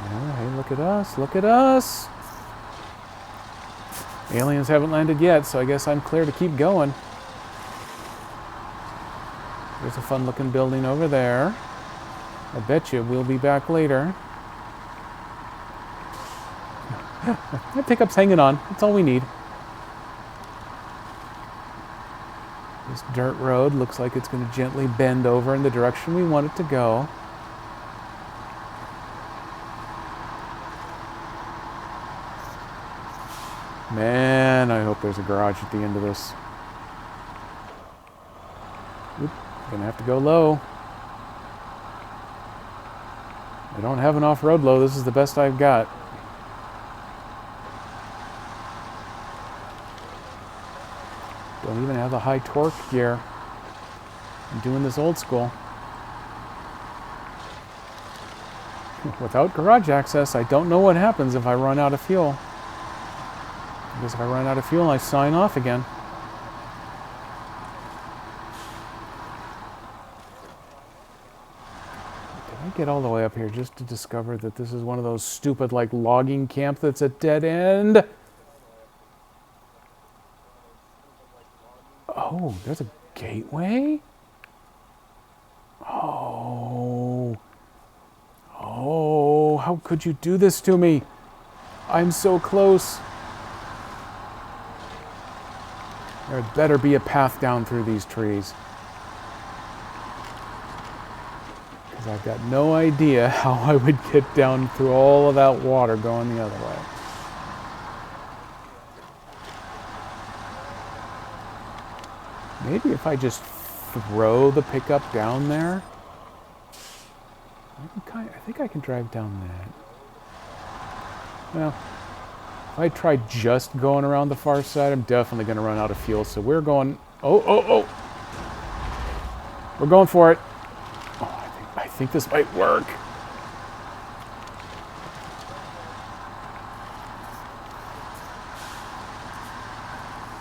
Oh, hey, look at us, look at us. Aliens haven't landed yet, so I guess I'm clear to keep going. There's a fun-looking building over there. I bet you we'll be back later. That pickup's hanging on. That's all we need. This dirt road looks like it's going to gently bend over in the direction we want it to go. Man, I hope there's a garage at the end of this. Oop, gonna have to go low. I don't have an off-road low. This is the best I've got. Don't even have the high torque gear. I'm doing this old school. Without garage access, I don't know what happens if I run out of fuel. Because if I run out of fuel, I sign off again. Did I get all the way up here just to discover that this is one of those stupid, like, logging camp that's a dead end? Oh, there's a gateway? How could you do this to me? I'm so close. There better be a path down through these trees. Because I've got no idea how I would get down through all of that water going the other way. Maybe if I just throw the pickup down there, I think I can drive down that. Well, if I try just going around the far side, I'm definitely going to run out of fuel. So we're going... Oh! We're going for it. Oh, I think this might work.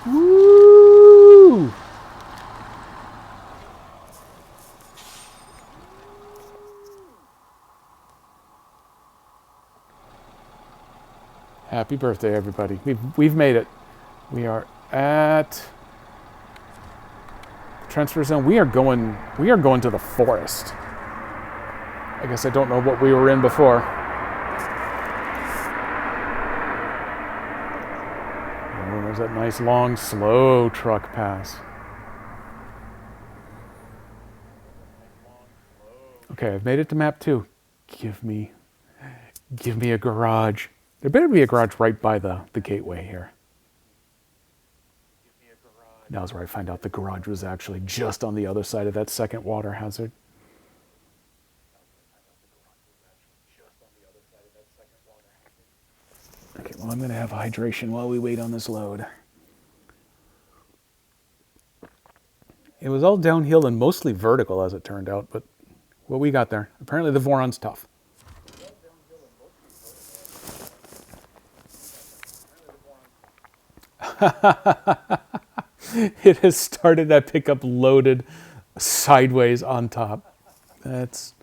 Woo! Happy birthday, everybody. We've made it. We are at the transfer zone. We are going to the forest. I guess I don't know what we were in before. Oh, there's that nice long slow truck pass. Okay, I've made it to map 2. Give me a garage. There better be a garage right by the gateway here. Now's where I find out the garage was actually just on the other side of that second water hazard. Okay, well, I'm going to have hydration while we wait on this load. It was all downhill and mostly vertical, as it turned out, but what we got there. Apparently the Voron's tough. It has started that pickup loaded sideways on top. That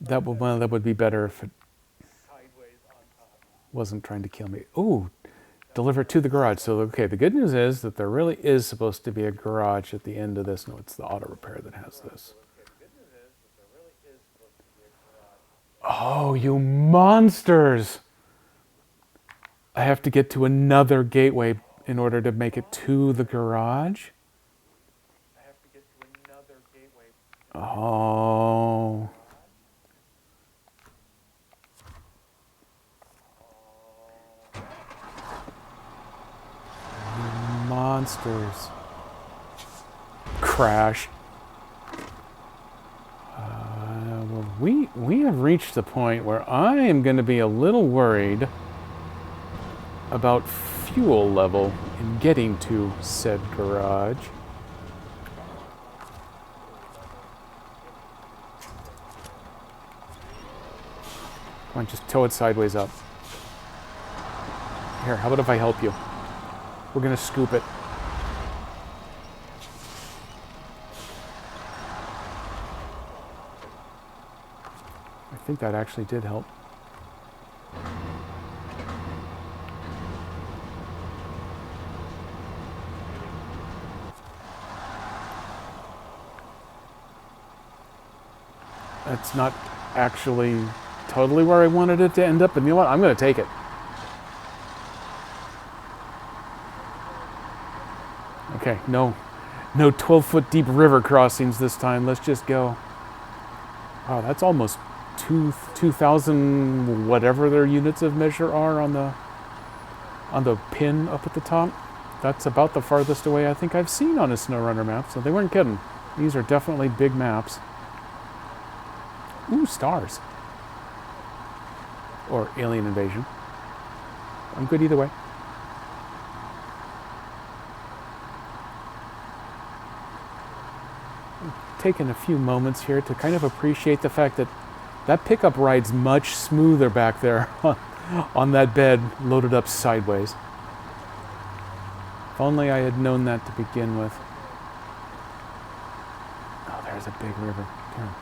would be better if it wasn't trying to kill me. Ooh, deliver to the garage. So, okay, the good news is that there really is supposed to be a garage at the end of this. No, it's the auto repair that has this. Oh, you monsters! I have to get to another gateway in order to make it to the garage? Oh. Monsters. Crash. Well, we have reached the point where I am going to be a little worried about fuel level in getting to said garage. Come on, just tow it sideways up. Here, how about if I help you? We're gonna scoop it. I think that actually did help. That's not actually totally where I wanted it to end up, but you know what? I'm going to take it. Okay, no 12-foot deep river crossings this time. Let's just go. Wow, that's almost 2,000 whatever their units of measure are on the pin up at the top. That's about the farthest away I think I've seen on a SnowRunner map, so they weren't kidding. These are definitely big maps. Ooh, stars. Or alien invasion. I'm good either way. Taking a few moments here to kind of appreciate the fact that that pickup rides much smoother back there on that bed loaded up sideways. If only I had known that to begin with. Oh, there's a big river. There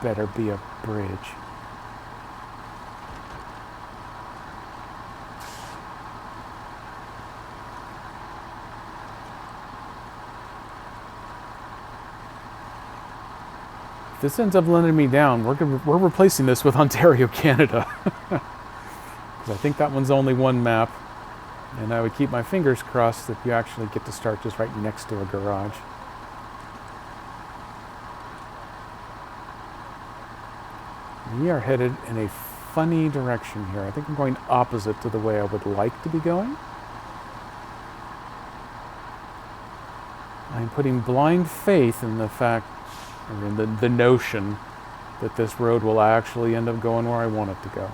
better be a bridge. this ends up letting me down, we're replacing this with Ontario, Canada. 'Cause I think that one's only one map. And I would keep my fingers crossed that you actually get to start just right next to a garage. We are headed in a funny direction here. I think I'm going opposite to the way I would like to be going. I'm putting blind faith in the fact, or in the notion, that this road will actually end up going where I want it to go.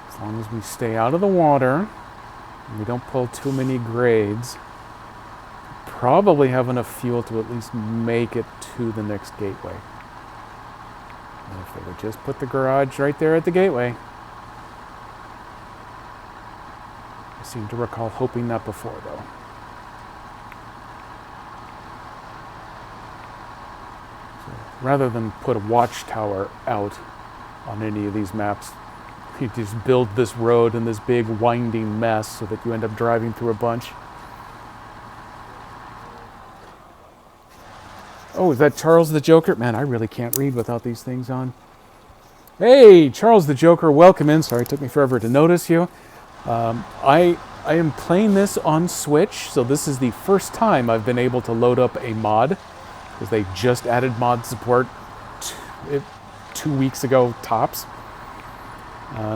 As long as we stay out of the water, and we don't pull too many grades, probably have enough fuel to at least make it to the next gateway. And if they would just put the garage right there at the gateway. I seem to recall hoping that before, though. So rather than put a watchtower out on any of these maps, you just build this road in this big winding mess so that you end up driving through a bunch. Oh, is that Charles the Joker? Man, I really can't read without these things on. Hey, Charles the Joker, welcome in. Sorry, it took me forever to notice you. I am playing this on Switch, so this is the first time I've been able to load up a mod, because they just added mod support 2 weeks ago, tops.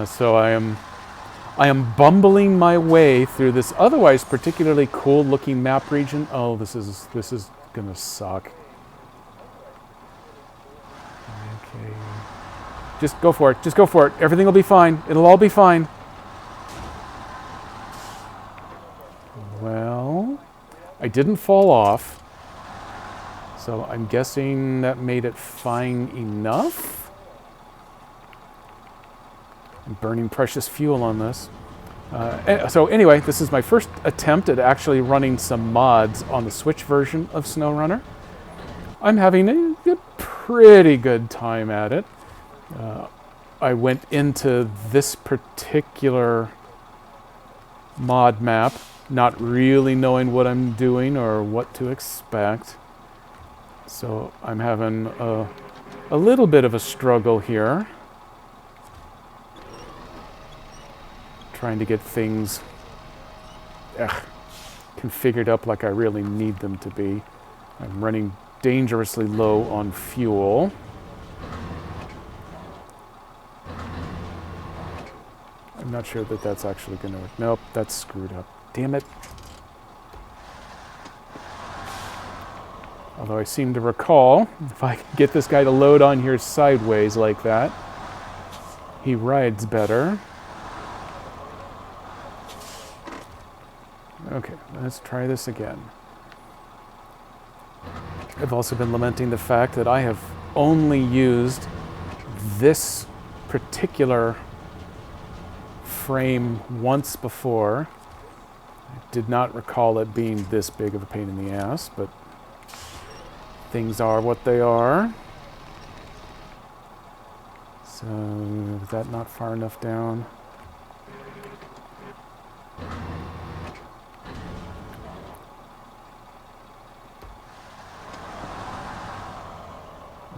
So I am bumbling my way through this otherwise particularly cool-looking map region. Oh, this is gonna suck. Okay. Just go for it. Just go for it. Everything will be fine. It'll all be fine. Well, I didn't fall off, so I'm guessing that made it fine enough. I'm burning precious fuel on this. So anyway, this is my first attempt at actually running some mods on the Switch version of SnowRunner. I'm having a pretty good time at it. I went into this particular mod map not really knowing what I'm doing or what to expect. So I'm having a little bit of a struggle here. Trying to get things configured up like I really need them to be. I'm running dangerously low on fuel. I'm not sure that that's actually going to work. Nope, that's screwed up. Damn it. Although I seem to recall, if I can get this guy to load on here sideways like that, he rides better. Okay, let's try this again. I've also been lamenting the fact that I have only used this particular frame once before. I did not recall it being this big of a pain in the ass, but things are what they are. So, is that not far enough down?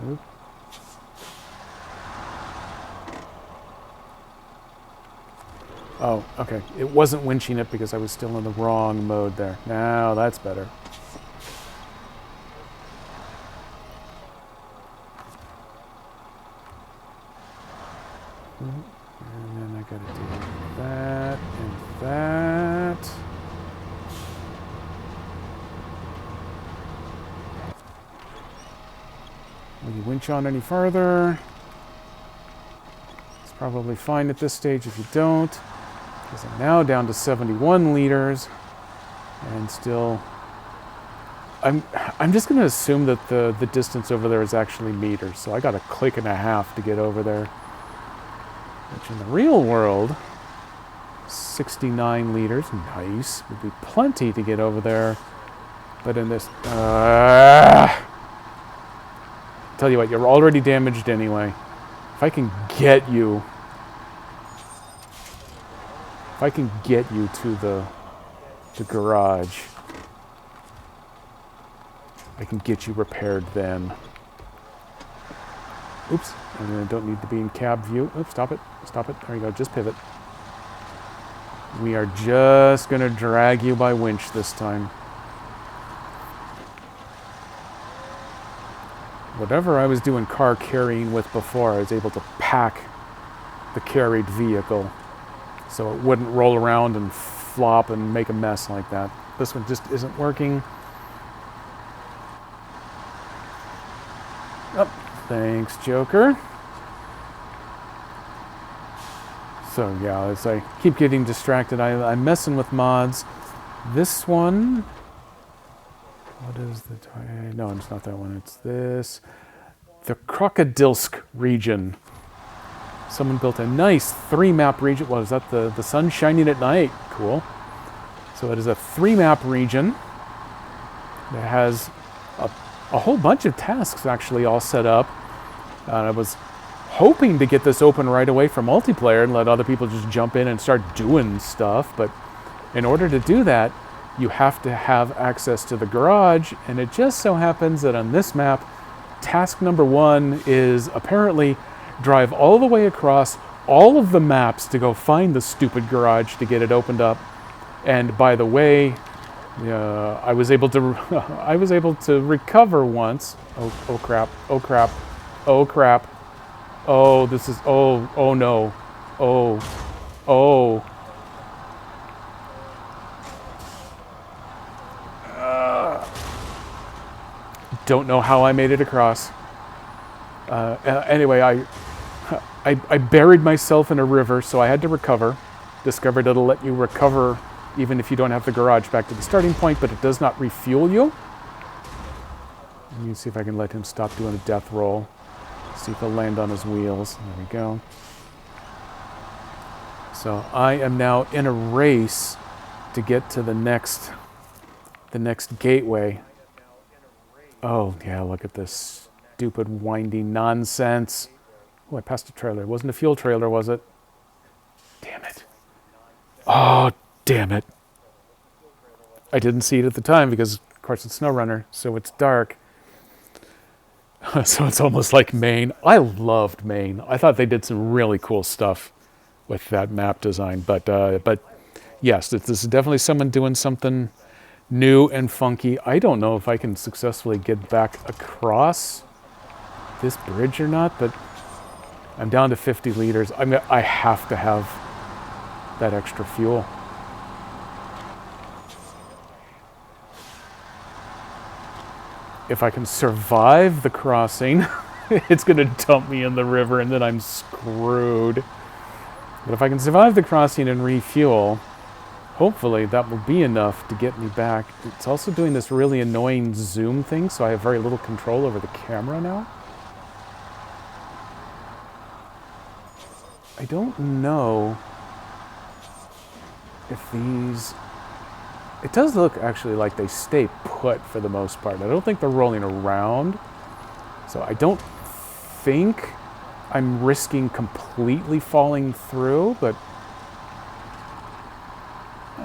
Oop. Oh, okay. It wasn't winching it because I was still in the wrong mode there. Now that's better. And then I gotta do that and that. Will you winch on any further? It's probably fine at this stage if you don't, because I'm now down to 71 liters, and still, I'm just going to assume that the distance over there is actually meters, so I got a click and a half to get over there, which in the real world, 69 liters, nice, would be plenty to get over there, but in this, tell you what, you're already damaged anyway. If I can get you to the garage, I can get you repaired then. Oops, and I don't need to be in cab view. Oops, stop it. Stop it. There you go. Just pivot. We are just going to drag you by winch this time. Whatever I was doing car carrying with before, I was able to pack the carried vehicle so it wouldn't roll around and flop and make a mess like that. This one just isn't working. Oh, thanks, Joker. So yeah, as I keep getting distracted, I'm messing with mods. This one, what is the, no, it's not that one, it's this. The Krokodilsk region. Someone built a nice 3-map region. What is that, the sun shining at night? Cool. So it is a 3-map region that has a whole bunch of tasks actually all set up. I was hoping to get this open right away for multiplayer and let other people just jump in and start doing stuff, but in order to do that, you have to have access to the garage, and it just so happens that on this map, task number 1 is apparently drive all the way across all of the maps to go find the stupid garage to get it opened up. And by the way, I was able to recover once. Oh crap! Oh crap! Oh crap! Oh, this is oh no! Oh. Don't know how I made it across. Anyway, I buried myself in a river, so I had to recover. Discovered it'll let you recover even if you don't have the garage back to the starting point, but it does not refuel you. Let me see if I can let him stop doing a death roll. See if he'll land on his wheels. There we go. So I am now in a race to get to the next gateway. Oh yeah, look at this stupid winding nonsense. Oh, I passed a trailer. It wasn't a fuel trailer, was it? Damn it. Oh, damn it. I didn't see it at the time because, of course, it's SnowRunner, so it's dark. So it's almost like Maine. I loved Maine. I thought they did some really cool stuff with that map design. But yes, this is definitely someone doing something new and funky. I don't know if I can successfully get back across this bridge or not, but I'm down to 50 liters. I have to have that extra fuel. If I can survive the crossing, it's going to dump me in the river and then I'm screwed. But if I can survive the crossing and refuel, hopefully that will be enough to get me back. It's also doing this really annoying zoom thing, so I have very little control over the camera now. I don't know if these... It does look actually like they stay put for the most part. I don't think they're rolling around. So I don't think I'm risking completely falling through, but...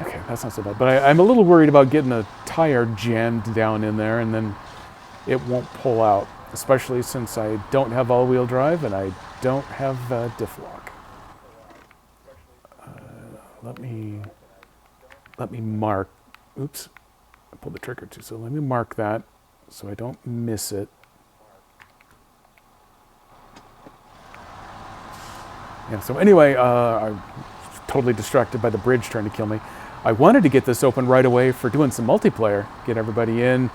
Okay, that's not so bad. But I'm a little worried about getting a tire jammed down in there and then it won't pull out. Especially since I don't have all-wheel drive and I don't have diff lock. Let me mark. Oops, I pulled the trigger too, so let me mark that so I don't miss it. Yeah, so anyway, I'm totally distracted by the bridge trying to kill me. I wanted to get this open right away for doing some multiplayer, get everybody in,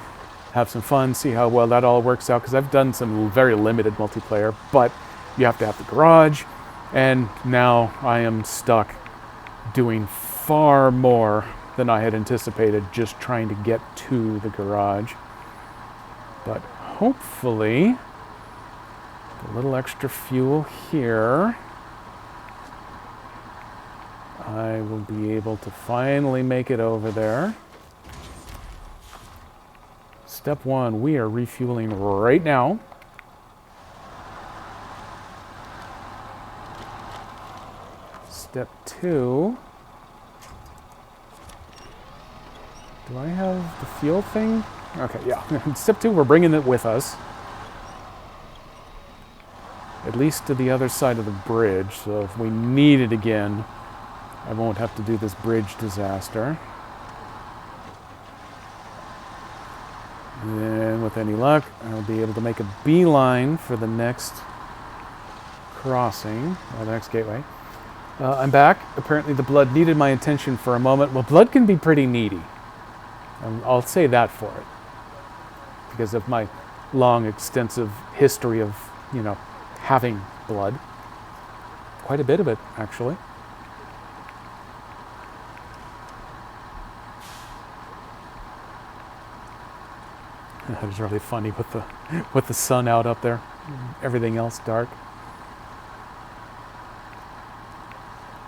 have some fun, see how well that all works out, because I've done some very limited multiplayer, but you have to have the garage, and now I am stuck doing far more than I had anticipated just trying to get to the garage. But hopefully, a little extra fuel here, I will be able to finally make it over there. Step 1, we are refueling right now. Step 2, do I have the fuel thing? Okay, yeah. Step 2, we're bringing it with us. At least to the other side of the bridge, so if we need it again, I won't have to do this bridge disaster. And then, with any luck, I'll be able to make a beeline for the next crossing, or the next gateway. I'm back. Apparently the blood needed my attention for a moment. Well, blood can be pretty needy. I'll say that for it. Because of my long, extensive history of, having blood. Quite a bit of it, actually. That was really funny with the sun out up there. Everything else dark.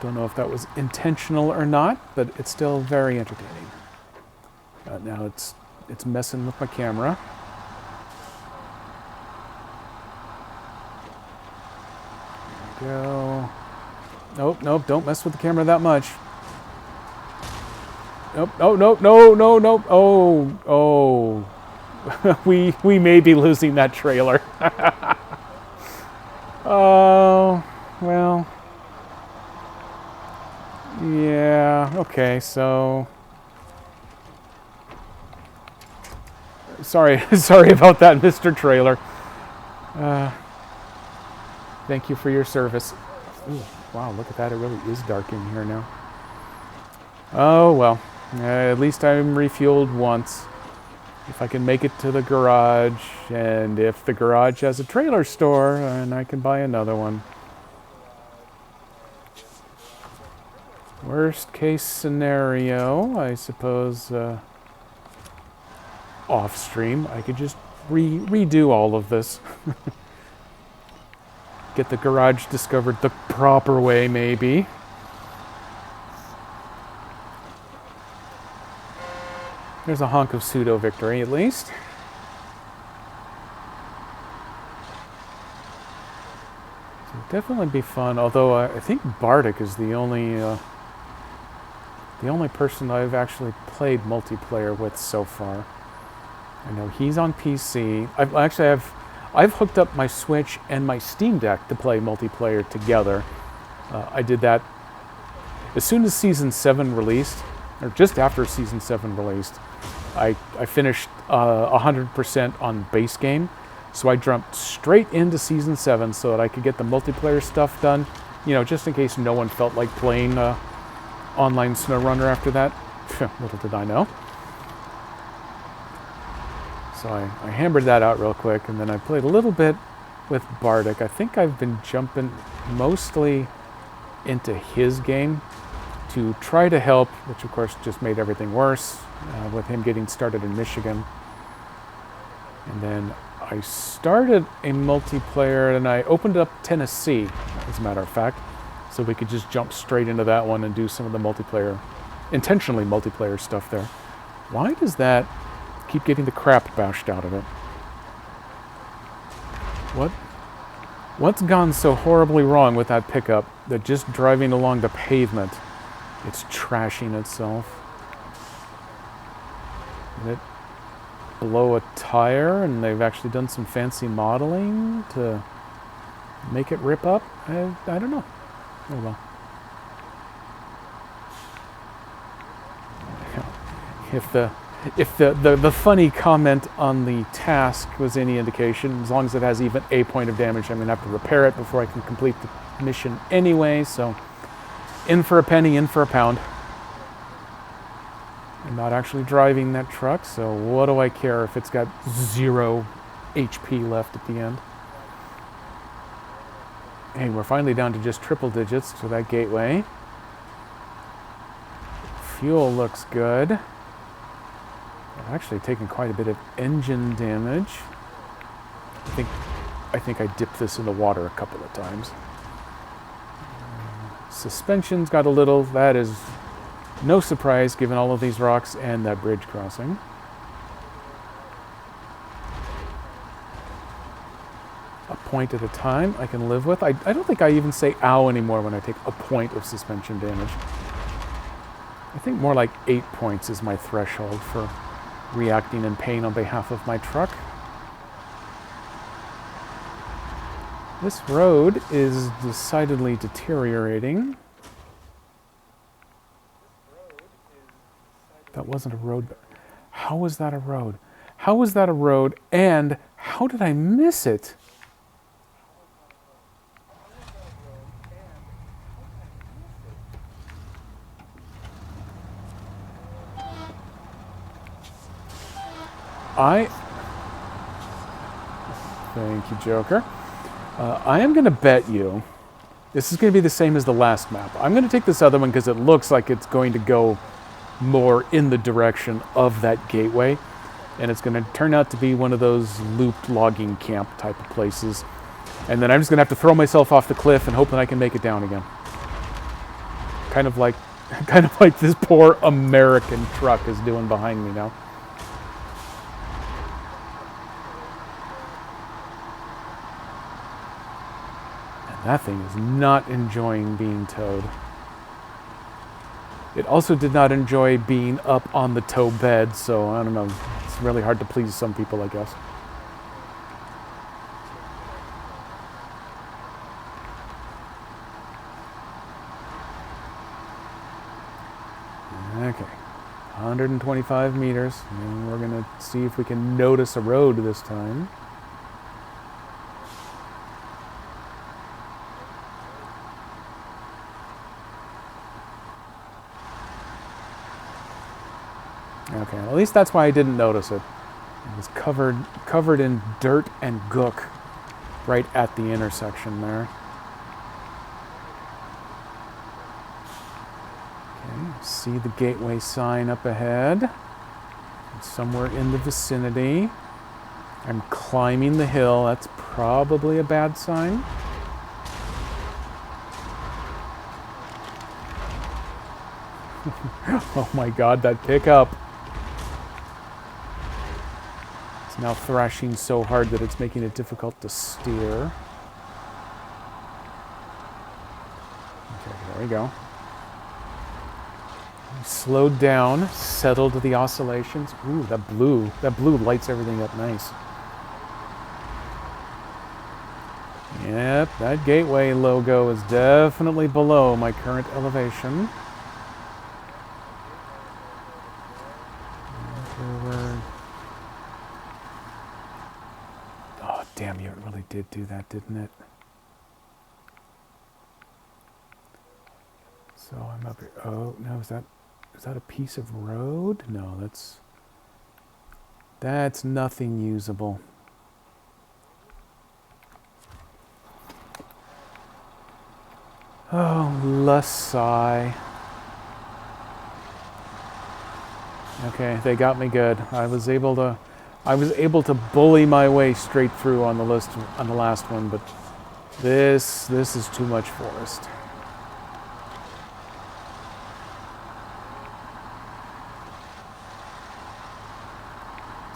Don't know if that was intentional or not, but it's still very entertaining. Now it's messing with my camera. There we go. Nope, don't mess with the camera that much. Nope, no. Oh. we may be losing that trailer. Oh, well. Yeah, okay, so... Sorry about that, Mr. Trailer. Thank you for your service. Ooh, wow, look at that, it really is dark in here now. Oh, well, at least I'm refueled once. If I can make it to the garage, and if the garage has a trailer store, and I can buy another one. Worst case scenario, I suppose, off stream, I could just redo all of this. Get the garage discovered the proper way, maybe. There's a honk of pseudo victory, at least. So definitely be fun. Although I think Bartek is the only person I've actually played multiplayer with so far. I know he's on PC. I've hooked up my Switch and my Steam Deck to play multiplayer together. I did that as soon as Season 7 released, or just after Season 7 released. I finished 100% on base game, so I jumped straight into Season 7 so that I could get the multiplayer stuff done, just in case no one felt like playing online SnowRunner after that. Little did I know. So I hammered that out real quick, and then I played a little bit with Bartek. I think I've been jumping mostly into his game to try to help, which of course just made everything worse with him getting started in Michigan. And then I started a multiplayer, and I opened up Tennessee, as a matter of fact, so we could just jump straight into that one and do some of the intentionally multiplayer stuff there. Why does that keep getting the crap bashed out of it? What's gone so horribly wrong with that pickup that just driving along the pavement, it's trashing itself? Did it blow a tire and they've actually done some fancy modeling to make it rip up? I don't know. Oh well. If the funny comment on the task was any indication, as long as it has even a point of damage, I'm going to have to repair it before I can complete the mission anyway, so in for a penny, in for a pound. I'm not actually driving that truck, so what do I care if it's got 0 HP left at the end? Hey, we're finally down to just triple digits for that gateway. Fuel looks good. I've actually taken quite a bit of engine damage. I think I dipped this in the water a couple of times. Suspension's got a little. That is no surprise given all of these rocks and that bridge crossing. A point at a time I can live with. I don't think I even say ow anymore when I take a point of suspension damage. I think more like 8 points is my threshold for reacting in pain on behalf of my truck. This road is decidedly deteriorating. That wasn't a road. How was that a road? How was that a road? And how did I miss it? Thank you, Joker. I am going to bet you this is going to be the same as the last map. I'm going to take this other one because it looks like it's going to go more in the direction of that gateway. And it's going to turn out to be one of those looped logging camp type of places. And then I'm just going to have to throw myself off the cliff and hope that I can make it down again. Kind of like this poor American truck is doing behind me now. That thing is not enjoying being towed. It also did not enjoy being up on the tow bed, so I don't know. It's really hard to please some people, I guess. Okay, 125 meters, and we're gonna see if we can notice a road this time. Okay, well, at least that's why I didn't notice it. It was covered in dirt and gook right at the intersection there. Okay, see the gateway sign up ahead. It's somewhere in the vicinity. I'm climbing the hill. That's probably a bad sign. Oh my God, that pickup. Now thrashing so hard that it's making it difficult to steer. Okay, there we go. Slowed down, settled to the oscillations. Ooh, that blue lights everything up nice. Yep, that gateway logo is definitely below my current elevation. Damn you, it really did do that, didn't it? So I'm up here. Oh, no, is that a piece of road? No, that's nothing usable. Oh, Lasai. Okay, they got me good. I was able to bully my way straight through on the last one, but this is too much forest.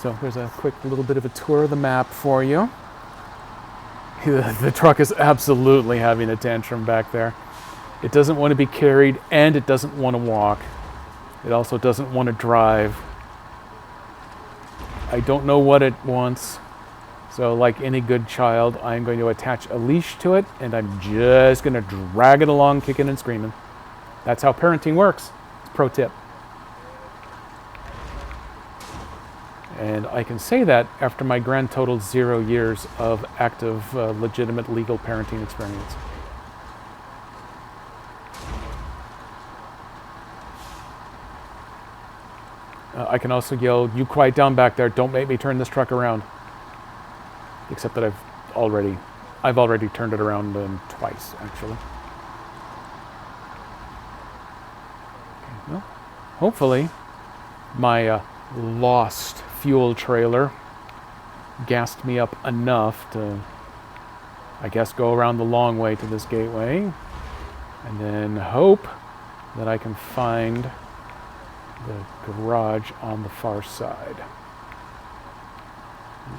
So here's a quick little bit of a tour of the map for you. The truck is absolutely having a tantrum back there. It doesn't want to be carried, and it doesn't want to walk. It also doesn't want to drive. I don't know what it wants. So like any good child, I'm going to attach a leash to it, and I'm just going to drag it along, kicking and screaming. That's how parenting works. It's a pro tip. And I can say that after my grand total 0 years of active, legitimate legal parenting experience. I can also yell, "You quiet down back there, don't make me turn this truck around." Except that I've already turned it around twice, actually. Okay, well, hopefully my lost fuel trailer gassed me up enough to, I guess, go around the long way to this gateway, and then hope that I can find the garage on the far side.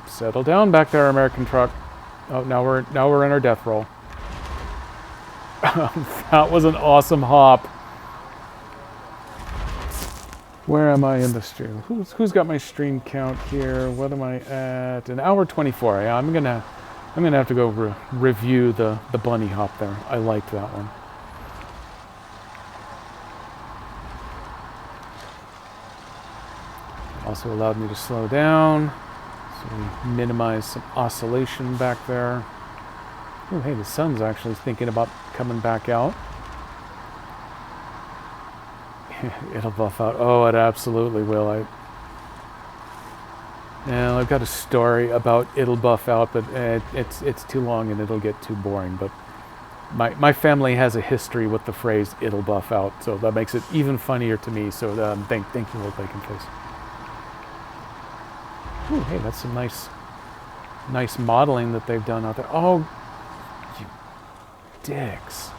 Settle down back there, American truck. Oh, now we're in our death roll. That was an awesome hop. Where am I in the stream? Who's got my stream count here? What am I at? An hour 24. Yeah, I'm gonna have to go review the bunny hop there. I liked that one. Also allowed me to slow down, so we minimize some oscillation back there. Oh, hey, the sun's actually thinking about coming back out. It'll buff out. Oh, it absolutely will. I've got a story about it'll buff out, but it's too long and it'll get too boring. But my family has a history with the phrase "it'll buff out," so that makes it even funnier to me. So thank you, Lord Baconface. Ooh, hey, that's some nice modeling that they've done out there. Oh, you dicks.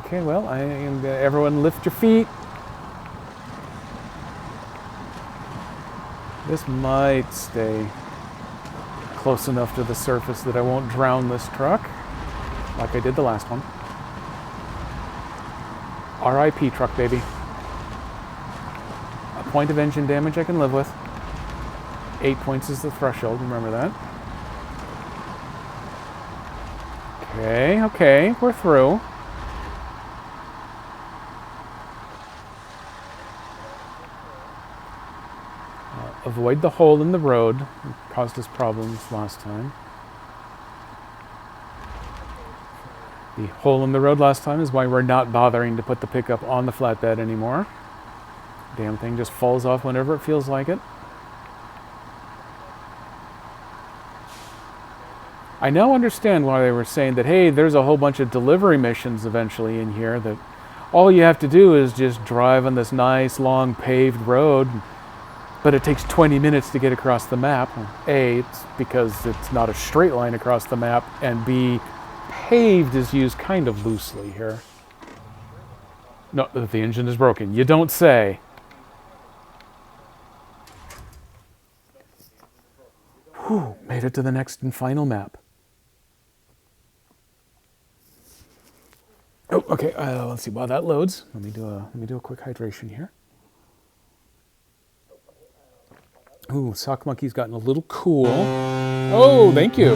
Okay, well, everyone lift your feet. This might stay close enough to the surface that I won't drown this truck, like I did the last one. RIP truck, baby. A point of engine damage I can live with. 8 points is the threshold, remember that. Okay, we're through. Avoid the hole in the road. It caused us problems last time. The hole in the road last time is why we're not bothering to put the pickup on the flatbed anymore. Damn thing just falls off whenever it feels like it. I now understand why they were saying that, hey, there's a whole bunch of delivery missions eventually in here, that all you have to do is just drive on this nice long paved road, but it takes 20 minutes to get across the map. A, it's because it's not a straight line across the map, and B, paved is used kind of loosely here. No, the engine is broken. You don't say. Whew, made it to the next and final map. Oh, okay. Let's see. While that loads, let me do a quick hydration here. Ooh, Sock Monkey's gotten a little cool. Oh, thank you.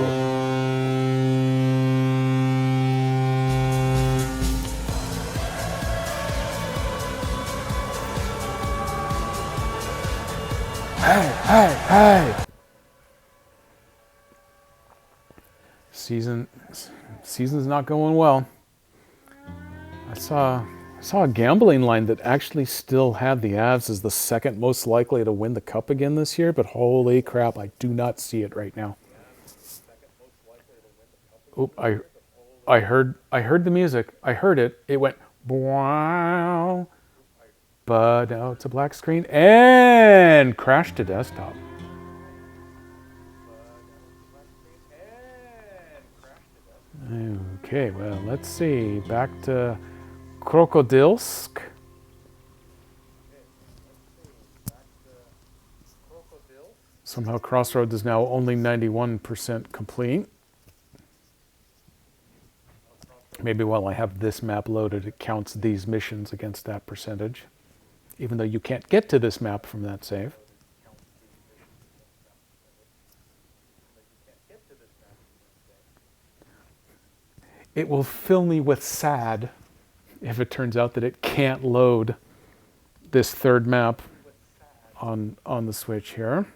Hey. Season's not going well. I saw a gambling line that actually still had the Avs as the second most likely to win the cup again this year, but holy crap, I do not see it right now. Oop, I heard the music. I heard it. It went wow. But now it's a black screen and crashed to desktop. Okay, well, let's see. Back to Krokodilsk. Somehow Crossroads is now only 91% complete. Maybe while I have this map loaded, it counts these missions against that percentage, even though you can't get to this map from that save. It will fill me with sad if it turns out that it can't load this third map on the Switch here.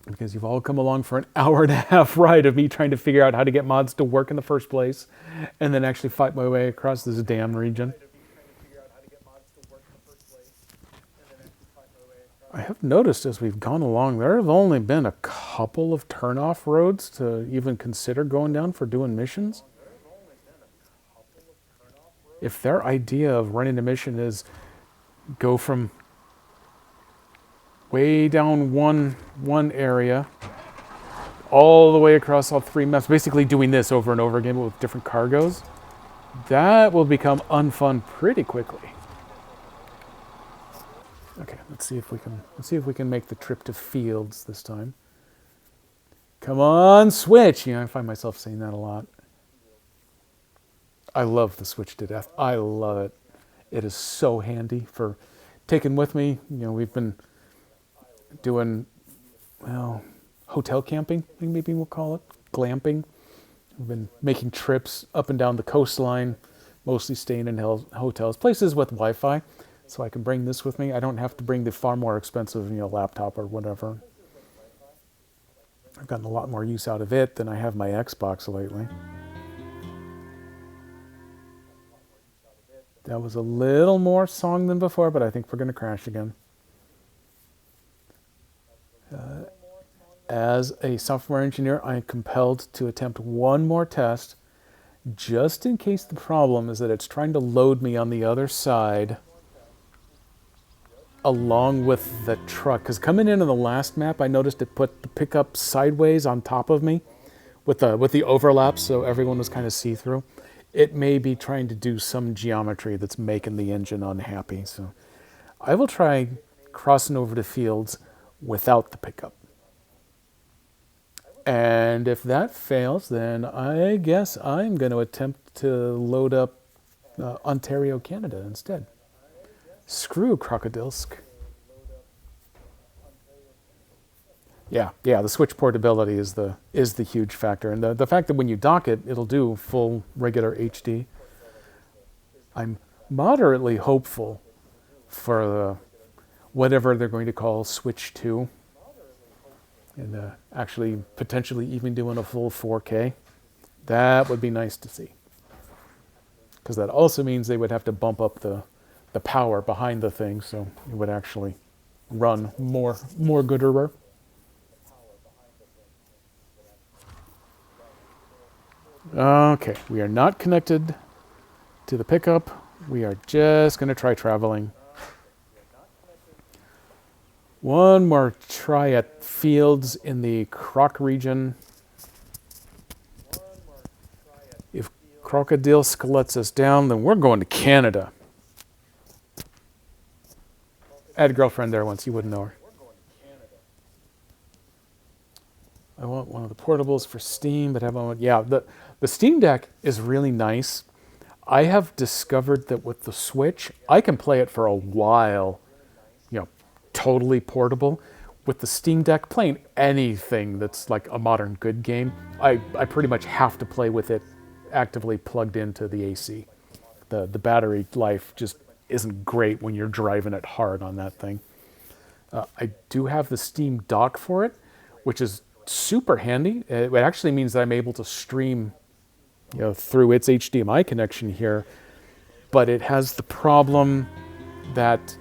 Because you've all come along for an hour and a half ride of me trying to figure out how to get mods to work in the first place, and then actually fight my way across this damn region. I have noticed as we've gone along, there have only been a couple of turn-off roads to even consider going down for doing missions. If their idea of running a mission is go from way down one area all the way across all three maps, basically doing this over and over again with different cargoes, that will become unfun pretty quickly. Okay, let's see if we can make the trip to Fields this time. Come on, Switch. I find myself saying that a lot. I love the Switch to death. I love it. It is so handy for taking with me. We've been doing, well, hotel camping, I think maybe we'll call it, glamping. We've been making trips up and down the coastline, mostly staying in hotels, places with Wi-Fi, so I can bring this with me. I don't have to bring the far more expensive, laptop or whatever. I've gotten a lot more use out of it than I have my Xbox lately. That was a little more song than before, but I think we're going to crash again. As a software engineer, I am compelled to attempt one more test, just in case the problem is that it's trying to load me on the other side along with the truck. Because coming into the last map, I noticed it put the pickup sideways on top of me with the overlap, so everyone was kind of see-through. It may be trying to do some geometry that's making the engine unhappy. So I will try crossing over to fields without the pickup. And if that fails, then I guess I'm going to attempt to load up Ontario, Canada instead. Screw Krokodilsk. Yeah, the Switch portability is the huge factor, and the fact that when you dock it, it'll do full regular HD. I'm moderately hopeful for whatever they're going to call Switch 2, and actually potentially even doing a full 4K. That would be nice to see, because that also means they would have to bump up the power behind the thing, so it would actually run more gooder. Okay, we are not connected to the pickup. We are just going to try traveling. One more try at fields in the Krok region. If Krokodilsk lets us down, then we're going to Canada. I had a girlfriend there once, you wouldn't know her. I want one of the portables for Steam, but the Steam Deck is really nice. I have discovered that with the Switch, I can play it for a while, totally portable. With the Steam Deck, playing anything that's like a modern good game, I pretty much have to play with it actively plugged into the AC. The battery life just isn't great when you're driving it hard on that thing. I do have the Steam dock for it, which is super handy. It actually means that I'm able to stream through its HDMI connection here, but it has the problem that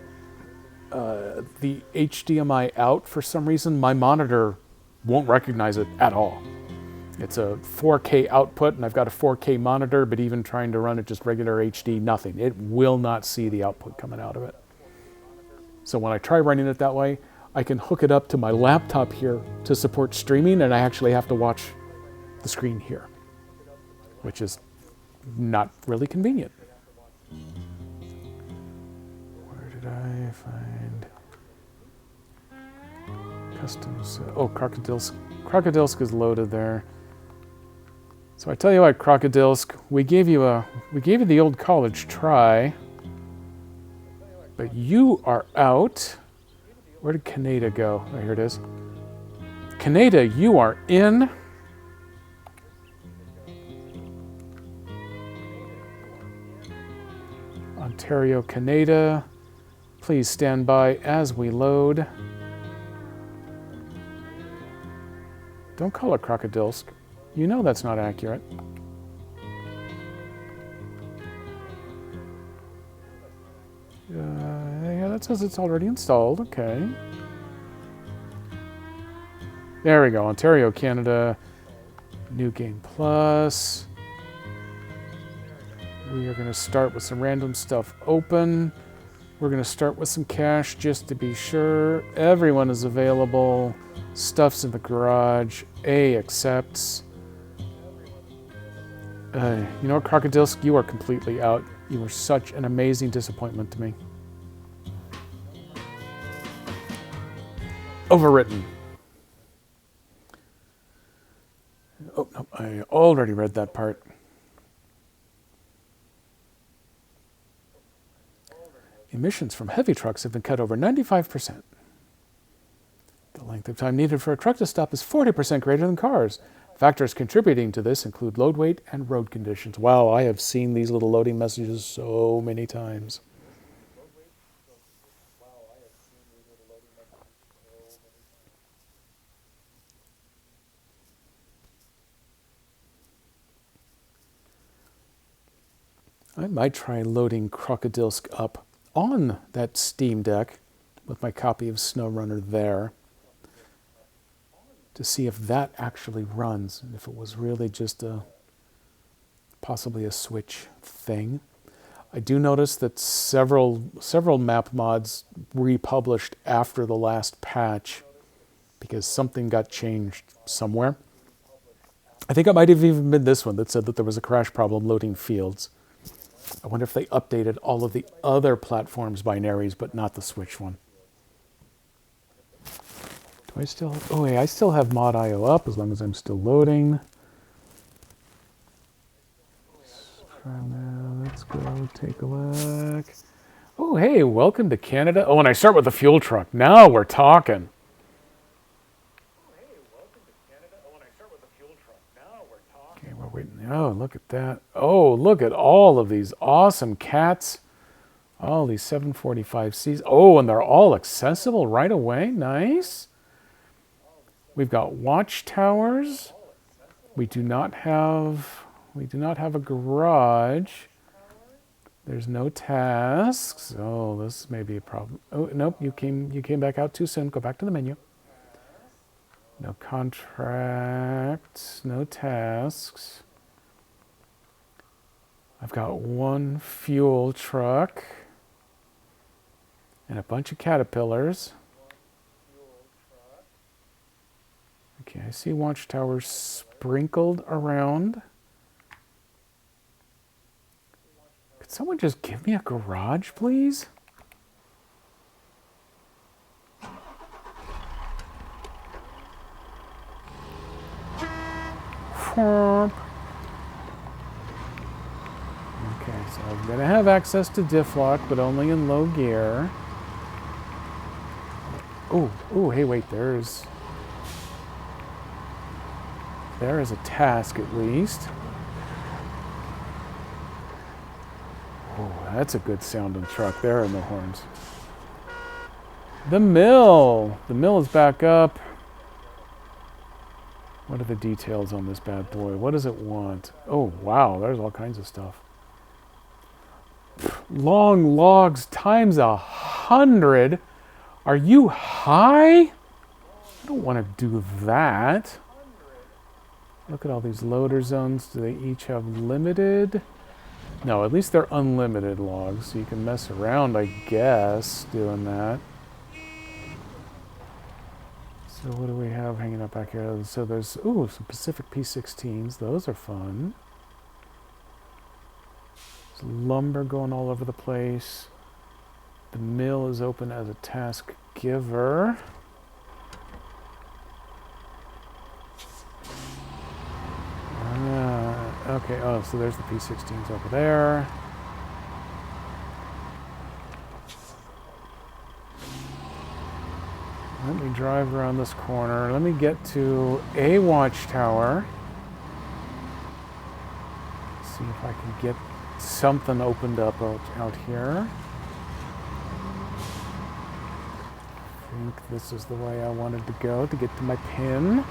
the HDMI out, for some reason, my monitor won't recognize it at all. It's a 4K output, and I've got a 4K monitor, but even trying to run it just regular HD, nothing. It will not see the output coming out of it. So when I try running it that way, I can hook it up to my laptop here to support streaming, and I actually have to watch the screen here, which is not really convenient. Where did I find customs? Oh, Krokodilsk. Krokodilsk is loaded there. So I tell you what, Krokodilsk, we gave you the old college try, but you are out. Where did Canada go? Oh, here it is. Canada, you are in. Ontario, Canada. Please stand by as we load. Don't call it Krokodilsk. You know that's not accurate. Yeah, that says it's already installed. Okay. There we go. Ontario, Canada. New Game Plus. We are going to start with some random stuff open. We're going to start with some cash just to be sure. Everyone is available. Stuff's in the garage. A accepts. You know what, Krokodilsk? You are completely out. You were such an amazing disappointment to me. Overwritten. Oh, no, I already read that part. Emissions from heavy trucks have been cut over 95%. The length of time needed for a truck to stop is 40% greater than cars. Factors contributing to this include load weight and road conditions. Wow, I have seen these little loading messages so many times. I might try loading Krokodilsk up on that Steam Deck with my copy of SnowRunner there to see if that actually runs, if it was really just possibly a Switch thing. I do notice that several map mods republished after the last patch because something got changed somewhere. I think it might have even been this one that said that there was a crash problem loading fields. I wonder if they updated all of the other platforms' binaries, but not the Switch one. Do I still... Oh, hey, I still have Mod.io up as long as I'm still loading. Let's go take a look. Oh, hey, welcome to Canada. Oh, and I start with the fuel truck. Now we're talking. Okay, we're waiting. Oh, look at that. Oh, look at all of these awesome cats. All these 745Cs. Oh, and they're all accessible right away. Nice. We've got watchtowers. We do not have a garage. There's no tasks. Oh, this may be a problem. Oh, nope, you came back out too soon. Go back to the menu. No contracts, no tasks. I've got one fuel truck and a bunch of caterpillars. Okay, I see watchtowers sprinkled around. Could someone just give me a garage, please? Okay, so I'm going to have access to diff lock, but only in low gear. Oh, hey, wait, there is a task at least. Oh, that's a good sounding truck there in the horns. The mill is back up. What are the details on this bad boy? What does it want? Oh, wow, there's all kinds of stuff. Long logs times 100. Are you high? I don't want to do that. Look at all these loader zones. Do they each have limited? No, at least they're unlimited logs, so you can mess around, I guess, doing that. So what do we have hanging up back here? So there's, some Pacific P16s. Those are fun. There's lumber going all over the place. The mill is open as a task giver. Okay, so there's the P16s over there. Let me drive around this corner. Let me get to a watchtower. See if I can get something opened up out here. I think this is the way I wanted to go to get to my pin.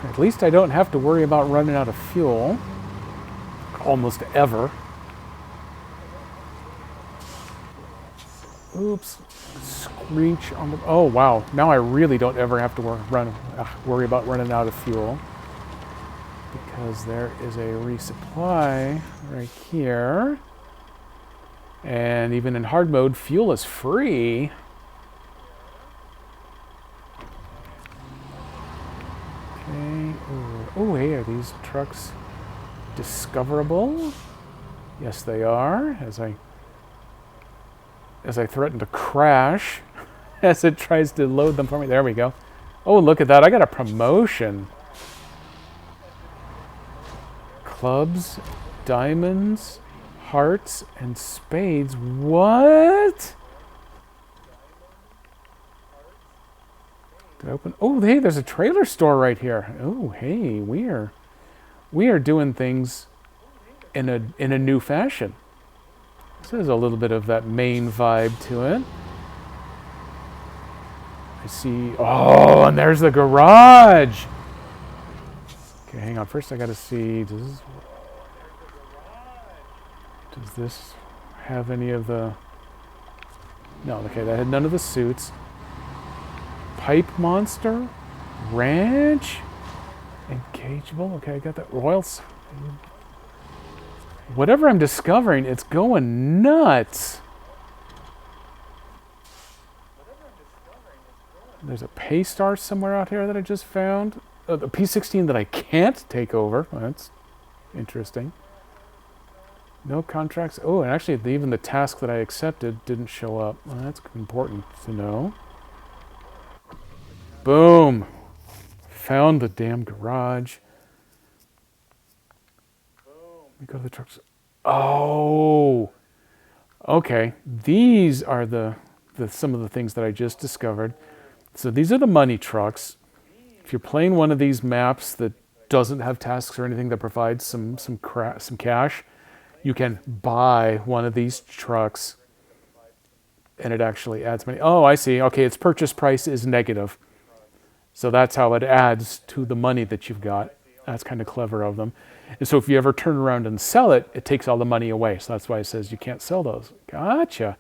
At least I don't have to worry about running out of fuel. Almost ever. Oops. Screech on the... Oh, wow. Now I really don't ever have to worry about running out of fuel. Because there is a resupply right here. And even in hard mode, fuel is free. Okay. Oh, hey, are these trucks discoverable? Yes, they are. As I threaten to crash as it tries to load them for me. There we go. Oh, look at that. I got a promotion. Clubs, diamonds, hearts, and spades. What? Did I open? Oh, hey, there's a trailer store right here. Oh, hey, we are doing things in a new fashion. This has a little bit of that main vibe to it. I see. Oh, and there's the garage. Okay, hang on. First, I got to see. Does this have any of the? No. Okay, that had none of the suits. Pipe monster, ranch, engageable. Okay, I got that. Royals. Whatever I'm discovering, it's going nuts. There's a Paystar somewhere out here that I just found. The P16 that I can't take over. Well, that's interesting. No contracts. Oh, and actually, even the task that I accepted didn't show up. Well, that's important to know. Boom. Found the damn garage. Let me go to the trucks. Oh. Okay. These are the some of the things that I just discovered. So these are the money trucks. If you're playing one of these maps that doesn't have tasks or anything that provides some cash, you can buy one of these trucks and it actually adds money. Oh, I see. Okay, its purchase price is negative. So that's how it adds to the money that you've got. That's kind of clever of them. And so if you ever turn around and sell it, it takes all the money away. So that's why it says you can't sell those. Gotcha.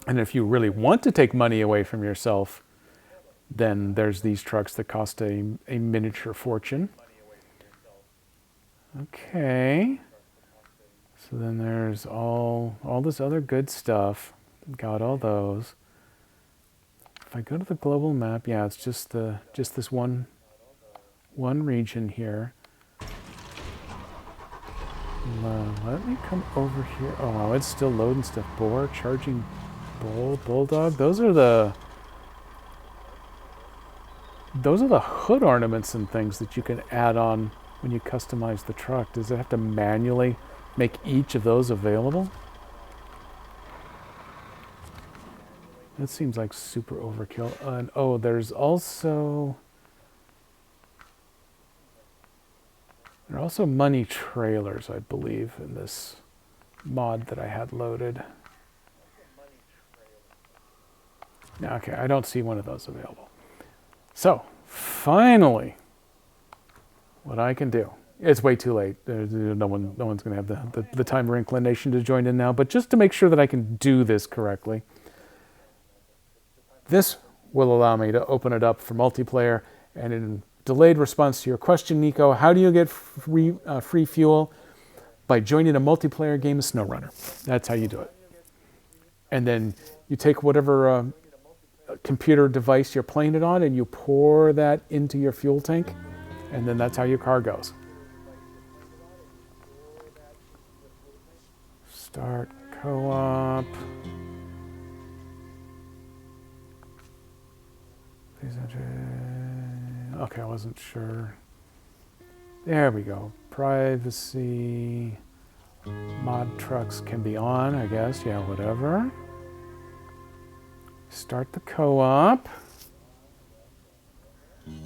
And if you really want to take money away from yourself, then there's these trucks that cost a miniature fortune. Okay. So then there's all this other good stuff. Got all those. If I go to the global map, yeah, it's just this one region here. Let me come over here. Oh wow, it's still loading stuff. Boar, charging bulldog. Those are the hood ornaments and things that you can add on when you customize the truck. Does it have to manually make each of those available? That seems like super overkill. And oh, there are also money trailers, I believe, in this mod that I had loaded. Now, okay, I don't see one of those available. So, finally, what I can do. It's way too late. No one's going to have the time or inclination to join in now. But just to make sure that I can do this correctly, this will allow me to open it up for multiplayer. And in delayed response to your question, Nico, how do you get free fuel? By joining a multiplayer game of SnowRunner. That's how you do it. And then you take whatever computer device you're playing it on and you pour that into your fuel tank. And then that's how your car goes. Start co-op. Okay, I wasn't sure. There we go. Privacy. Mod trucks can be on, I guess. Yeah, whatever. Start the co-op. Wait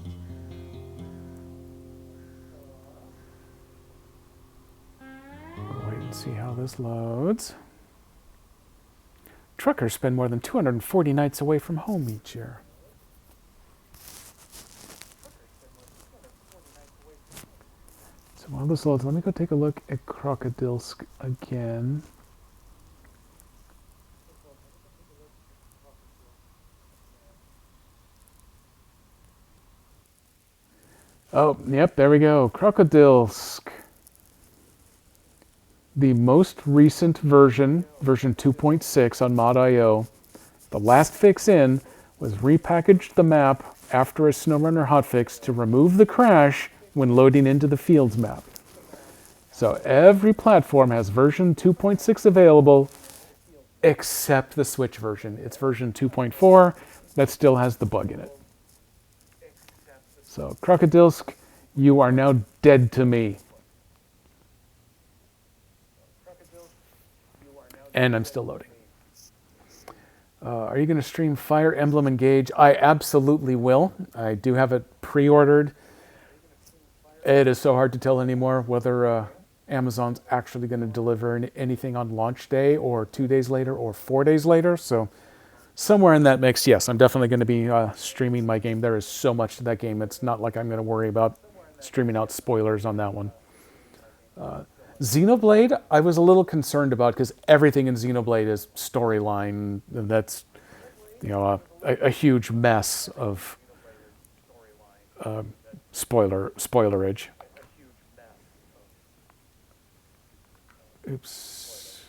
and see how this loads. Truckers spend more than 240 nights away from home each year. So while this loads, let me go take a look at Krokodilsk again. Oh, yep, there we go. Krokodilsk. The most recent version 2.6 on Mod.io, the last fix in was repackaged the map after a SnowRunner hotfix to remove the crash when loading into the fields map. So every platform has version 2.6 available except the Switch version. It's version 2.4 that still has the bug in it. So, Krokodilsk, you are now dead to me. And I'm still loading. Are you going to stream Fire Emblem Engage? I absolutely will. I do have it pre-ordered. It is so hard to tell anymore whether Amazon's actually going to deliver anything on launch day or 2 days later or 4 days later. So somewhere in that mix, yes, I'm definitely going to be streaming my game. There is so much to that game. It's not like I'm going to worry about streaming out spoilers on that one. Xenoblade, I was a little concerned about because everything in Xenoblade is storyline. And that's, a huge mess of spoilerage. Oops.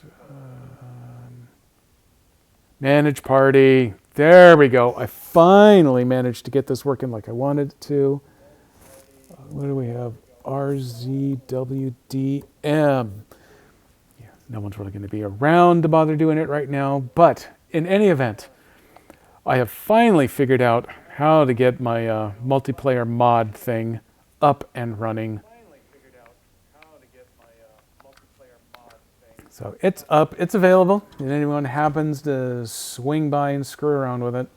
Manage party. There we go. I finally managed to get this working like I wanted it to. What do we have? RZWDM. Yeah, no one's really going to be around to bother doing it right now. But in any event, I have finally figured out how to get my multiplayer mod thing up and running. So it's up, it's available, and anyone happens to swing by and screw around with it,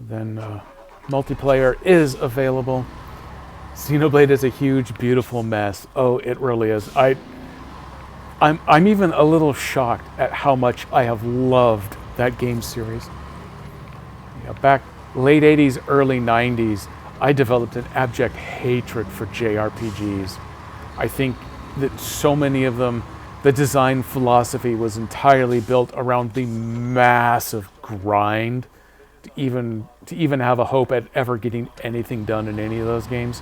then multiplayer is available. Xenoblade is a huge, beautiful mess. Oh, it really is. I'm even a little shocked at how much I have loved that game series. Back late 80s, early 90s, I developed an abject hatred for JRPGs. I think that so many of them, the design philosophy was entirely built around the massive grind to even have a hope at ever getting anything done in any of those games.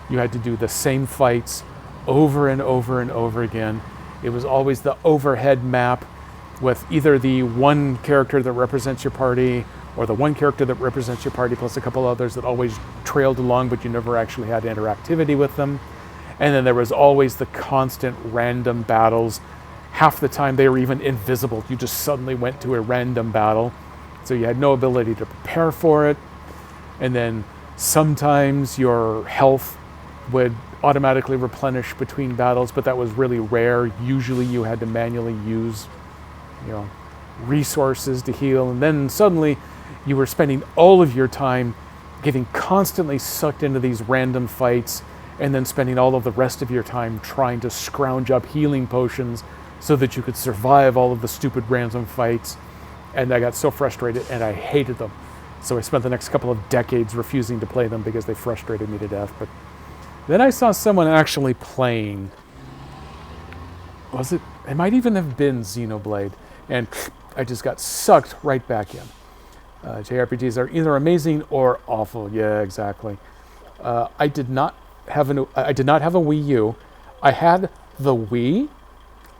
You had to do the same fights over and over and over again. It was always the overhead map with either the one character that represents your party or the one character that represents your party plus a couple others that always trailed along, but you never actually had interactivity with them. And then there was always the constant random battles. Half the time they were even invisible. You just suddenly went to a random battle. So you had no ability to prepare for it. And then sometimes your health would automatically replenish between battles, but that was really rare. Usually you had to manually use, resources to heal. And then suddenly you were spending all of your time getting constantly sucked into these random fights and then spending all of the rest of your time trying to scrounge up healing potions so that you could survive all of the stupid random fights. And I got so frustrated and I hated them. So I spent the next couple of decades refusing to play them because they frustrated me to death. But then I saw someone actually playing. It might even have been Xenoblade. And I just got sucked right back in. JRPGs are either amazing or awful. Yeah, exactly. I did not have a Wii U. I had the Wii.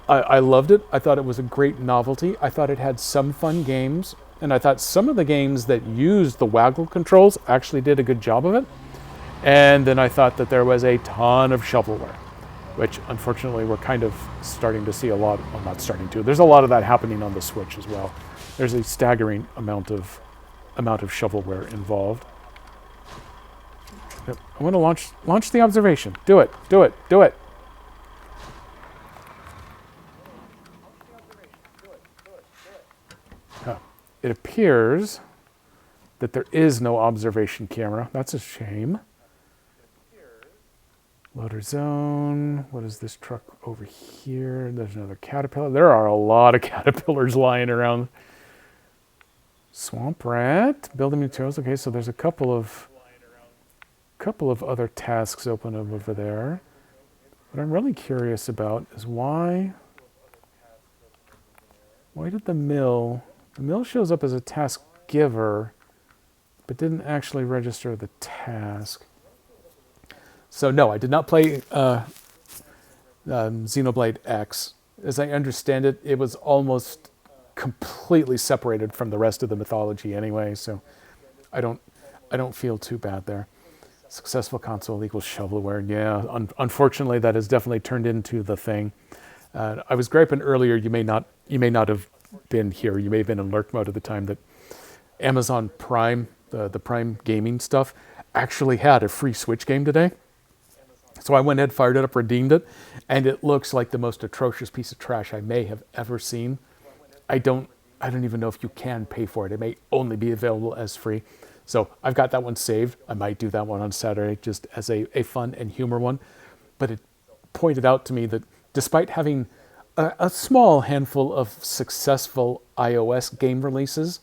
I loved it. I thought it was a great novelty. I thought it had some fun games. And I thought some of the games that used the waggle controls actually did a good job of it. And then I thought that there was a ton of shovelware, which unfortunately we're kind of starting to see a lot. Well, not starting to. There's a lot of that happening on the Switch as well. There's a staggering amount of shovelware involved. Yep. I want to launch the observation. Do it. Do it. Do it. It appears that there is no observation camera. That's a shame. Loader zone. What is this truck over here? There's another caterpillar. There are a lot of caterpillars lying around. Swamp rat. Building materials. Okay, so there's a couple of other tasks open over there. What I'm really curious about is why did the mill shows up as a task giver, but didn't actually register the task. So no, I did not play Xenoblade X. As I understand it, it was almost completely separated from the rest of the mythology anyway, so I don't feel too bad there. Successful console equals shovelware. Yeah, unfortunately, that has definitely turned into the thing. I was griping earlier. You may not have been here. You may have been in lurk mode at the time. That Amazon Prime, the Prime gaming stuff, actually had a free Switch game today. So I went ahead, fired it up, redeemed it, and it looks like the most atrocious piece of trash I may have ever seen. I don't even know if you can pay for it. It may only be available as free. So I've got that one saved. I might do that one on Saturday just as a fun and humor one. But it pointed out to me that despite having a small handful of successful iOS game releases,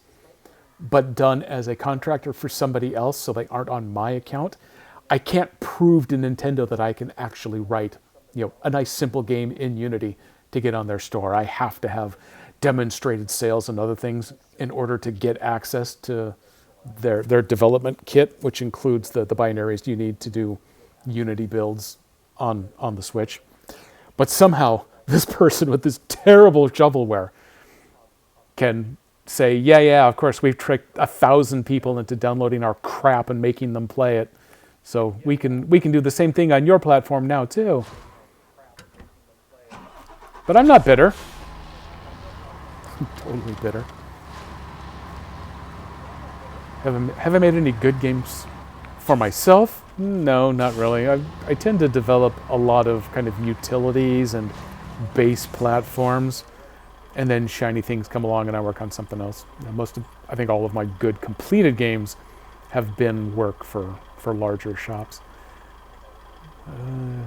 but done as a contractor for somebody else, so they aren't on my account, I can't prove to Nintendo that I can actually write, a nice simple game in Unity to get on their store. I have to have demonstrated sales and other things in order to get access to their development kit, which includes the binaries you need to do Unity builds on the Switch. But somehow this person with this terrible shovelware can say, yeah, of course we've tricked 1,000 people into downloading our crap and making them play it. So we can do the same thing on your platform now too. But I'm not bitter. I'm totally bitter. Have I made any good games for myself? No, not really. I tend to develop a lot of kind of utilities and base platforms, and then shiny things come along and I work on something else. I think all of my good completed games have been work for larger shops.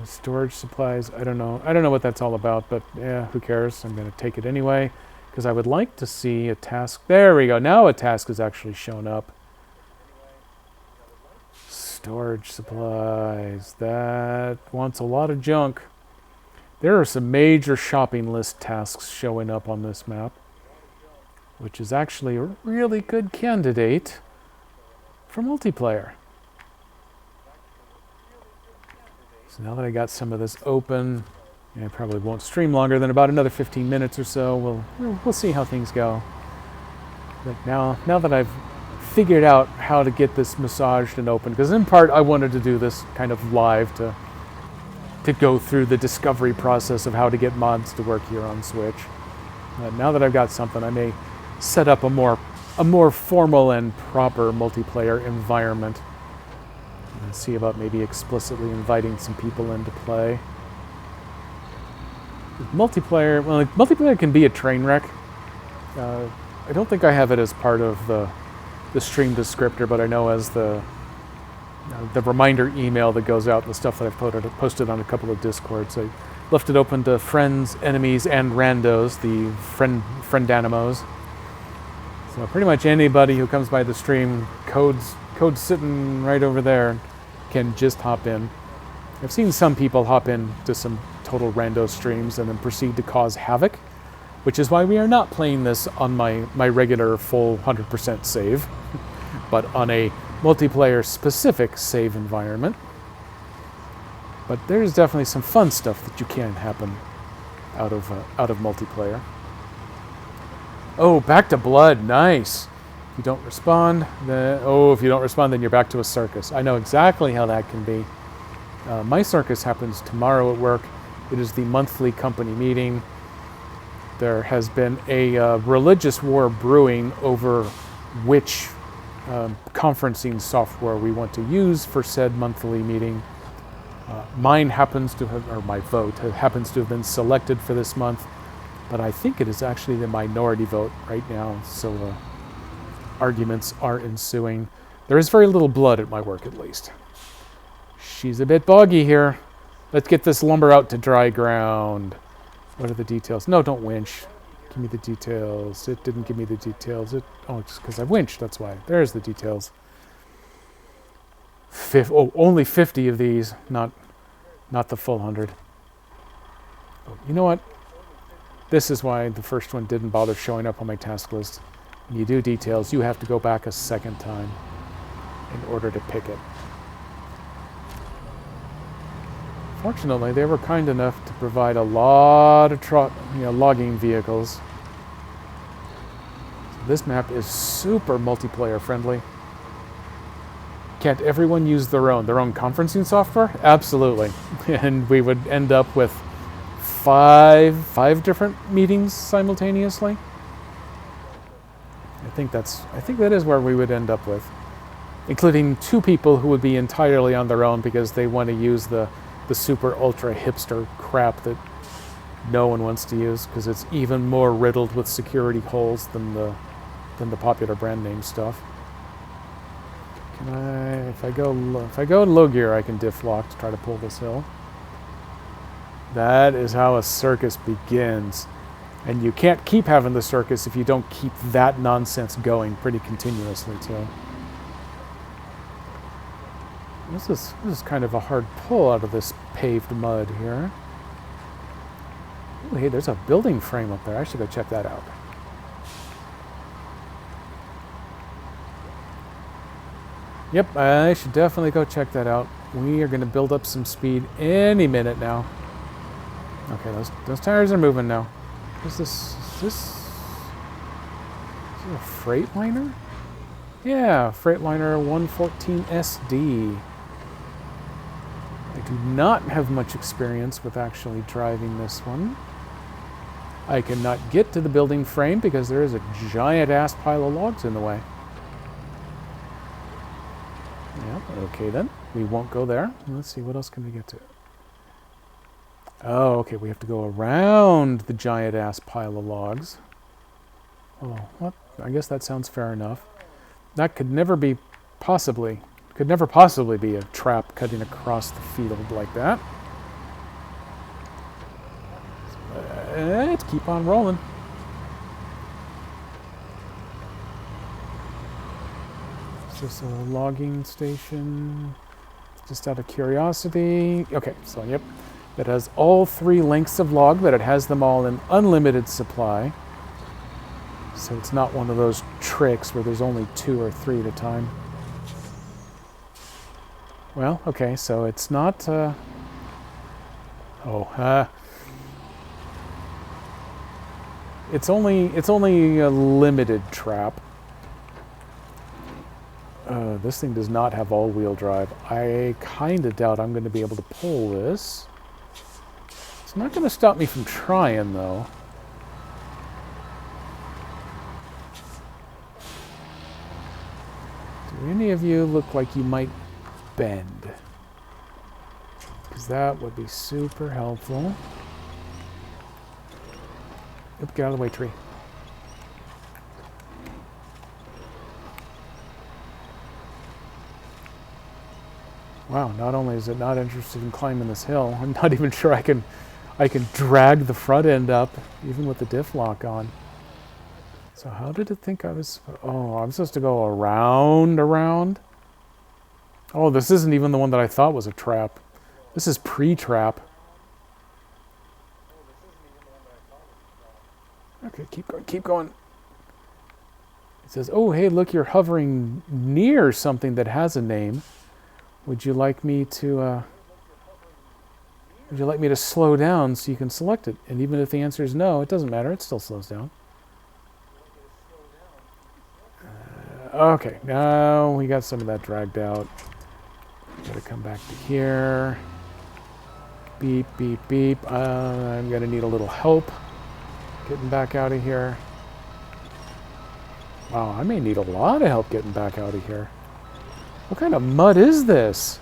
Storage supplies, I don't know what that's all about, but yeah, who cares? I'm going to take it anyway, because I would like to see a task. There we go. Now a task has actually shown up. Storage supplies. That wants a lot of junk. There are some major shopping list tasks showing up on this map, which is actually a really good candidate for multiplayer. So now that I got some of this open, I probably won't stream longer than about another 15 minutes or so. We'll see how things go. But now that I've figured out how to get this massaged and open, because in part I wanted to do this kind of live to go through the discovery process of how to get mods to work here on Switch. Now that I've got something, I may set up a more formal and proper multiplayer environment. And see about maybe explicitly inviting some people into play. Multiplayer can be a train wreck. I don't think I have it as part of the stream descriptor, but I know as the reminder email that goes out and the stuff that I've posted on a couple of Discords. I left it open to friends, enemies, and randos, the friendanimos. So pretty much anybody who comes by the stream, code's sitting right over there, can just hop in. I've seen some people hop in to some total rando streams and then proceed to cause havoc, which is why we are not playing this on my regular full 100% save, but on a multiplayer specific save environment. But there's definitely some fun stuff that you can happen out of multiplayer. Oh, back to blood, nice. If you don't respond, then you're back to a circus. I know exactly how that can be. My circus happens tomorrow at work. It is the monthly company meeting. There has been a religious war brewing over which conferencing software we want to use for said monthly meeting. Mine happens to have, or my vote happens to have been selected for this month, but I think it is actually the minority vote right now, so arguments are ensuing. There is very little blood at my work, at least. She's a bit boggy here. Let's get this lumber out to dry ground. What are the details? No, don't winch. Give me the details. It didn't give me the details. It's because I winched, that's why. There's the details. Only 50 of these, not the full 100. Oh, you know what? This is why the first one didn't bother showing up on my task list. When you do details, you have to go back a second time in order to pick it. Fortunately, they were kind enough to provide a lot of logging vehicles. So this map is super multiplayer friendly. Can't everyone use their own conferencing software? Absolutely. And we would end up with five different meetings simultaneously. I think that is where we would end up with. including 2 people who would be entirely on their own because they want to use the super ultra hipster crap that no one wants to use because it's even more riddled with security holes than the popular brand name stuff. Can I, if I go in low gear, I can diff lock to try to pull this hill. That is how a circus begins. And you can't keep having the circus if you don't keep that nonsense going pretty continuously too. This is kind of a hard pull out of this paved mud here. Ooh, hey, there's a building frame up there. I should go check that out. Yep, I should definitely go check that out. We are going to build up some speed any minute now. Okay, those tires are moving now. Is this a Freightliner? Yeah, Freightliner 114 SD. I do not have much experience with actually driving this one. I cannot get to the building frame because there is a giant-ass pile of logs in the way. Yeah, okay then. We won't go there. Let's see, what else can we get to? Oh, okay, we have to go around the giant-ass pile of logs. Oh, what? I guess that sounds fair enough. That could never possibly be a trap cutting across the field like that. Let's keep on rolling. Is this a logging station? Just out of curiosity. Okay, so yep. That has all 3 lengths of log, but it has them all in unlimited supply. So it's not one of those tricks where there's only 2 or 3 at a time. Well, okay, so it's not... It's only a limited trap. This thing does not have all-wheel drive. I kind of doubt I'm going to be able to pull this. It's not going to stop me from trying, though. Do any of you look like you might bend? Because that would be super helpful. Oop, get out of the way, tree. Wow, not only is it not interested in climbing this hill, I'm not even sure I can drag the front end up, even with the diff lock on. So how did it think I was... Oh, I'm supposed to go around? Oh, this isn't even the one that I thought was a trap. This is pre-trap. Okay, keep going. It says, oh, hey, look, you're hovering near something that has a name. Would you like me to slow down so you can select it? And even if the answer is no, it doesn't matter. It still slows down. Okay, now we got some of that dragged out. Gotta come back to here. Beep, beep, beep. I'm gonna need a little help getting back out of here. Wow, I may need a lot of help getting back out of here. What kind of mud is this?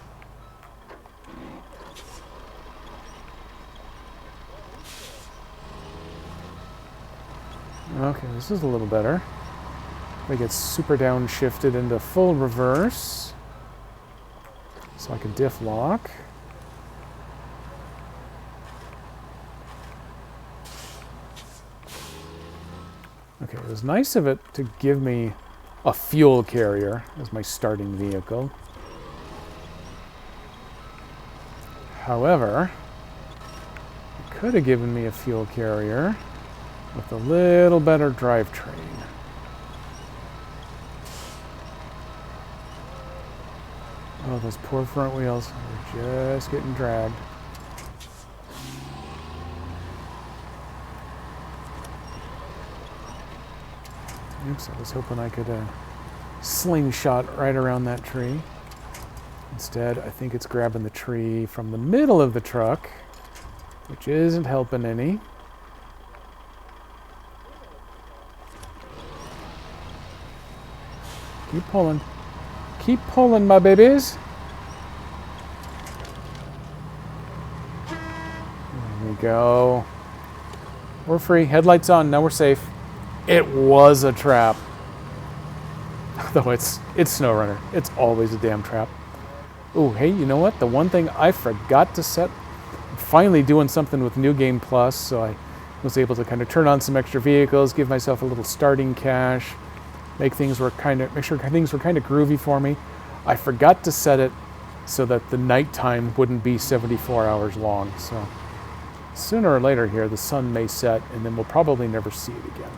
Okay, this is a little better. We get super downshifted into full reverse. So I can diff lock. Okay, it was nice of it to give me a fuel carrier as my starting vehicle. However, it could have given me a fuel carrier with a little better drivetrain. Oh, those poor front wheels are just getting dragged. Oops, I was hoping I could slingshot right around that tree. Instead, I think it's grabbing the tree from the middle of the truck, which isn't helping any. Keep pulling. Keep pulling, my babies. There we go. We're free. Headlights on. Now we're safe. It was a trap. Though it's SnowRunner. It's always a damn trap. Oh, hey, you know what? The one thing I forgot to set. I'm finally doing something with New Game Plus, so I was able to kind of turn on some extra vehicles, give myself a little starting cash, make sure things were kind of groovy for me. I forgot to set it so that the nighttime wouldn't be 74 hours long. So sooner or later here, the sun may set, and then we'll probably never see it again.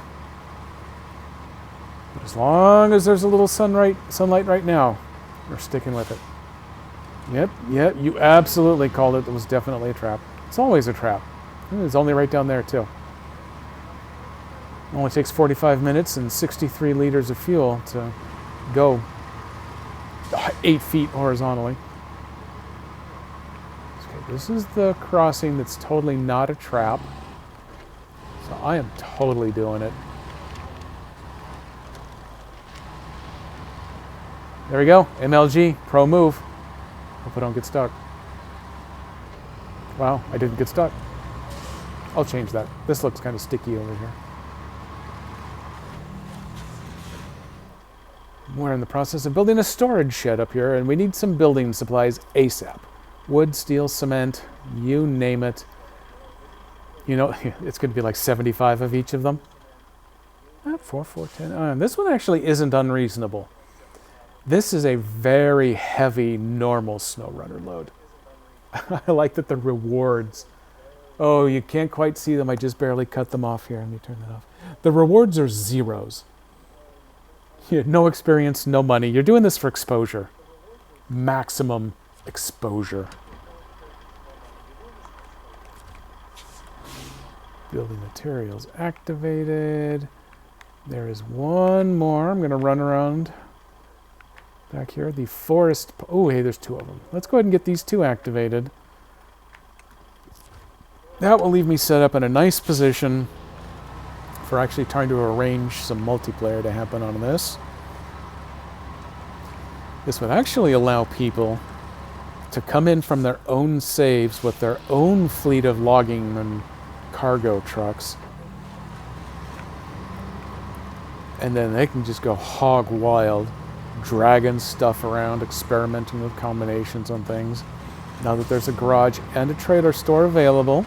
But as long as there's a little sunlight right now, we're sticking with it. Yep, you absolutely called it. It was definitely a trap. It's always a trap. It's only right down there, too. It only takes 45 minutes and 63 liters of fuel to go 8 feet horizontally. Okay, this is the crossing that's totally not a trap. So I am totally doing it. There we go. MLG, pro move. Hope I don't get stuck. Wow, I didn't get stuck. I'll change that. This looks kind of sticky over here. We're in the process of building a storage shed up here, and we need some building supplies ASAP. Wood, steel, cement, you name it. You know, it's going to be like 75 of each of them. 4, 4, 10. This one actually isn't unreasonable. This is a very heavy, normal SnowRunner load. I like that the rewards... Oh, you can't quite see them. I just barely cut them off here. Let me turn that off. The rewards are zeros. No experience, no money. You're doing this for exposure. Maximum exposure. Building materials activated. There is one more. I'm going to run around back here. The forest... Oh, hey, there's 2 of them. Let's go ahead and get these 2 activated. That will leave me set up in a nice position for actually trying to arrange some multiplayer to happen on this. This would actually allow people to come in from their own saves with their own fleet of logging and cargo trucks. And then they can just go hog wild, dragging stuff around, experimenting with combinations on things. Now that there's a garage and a trailer store available,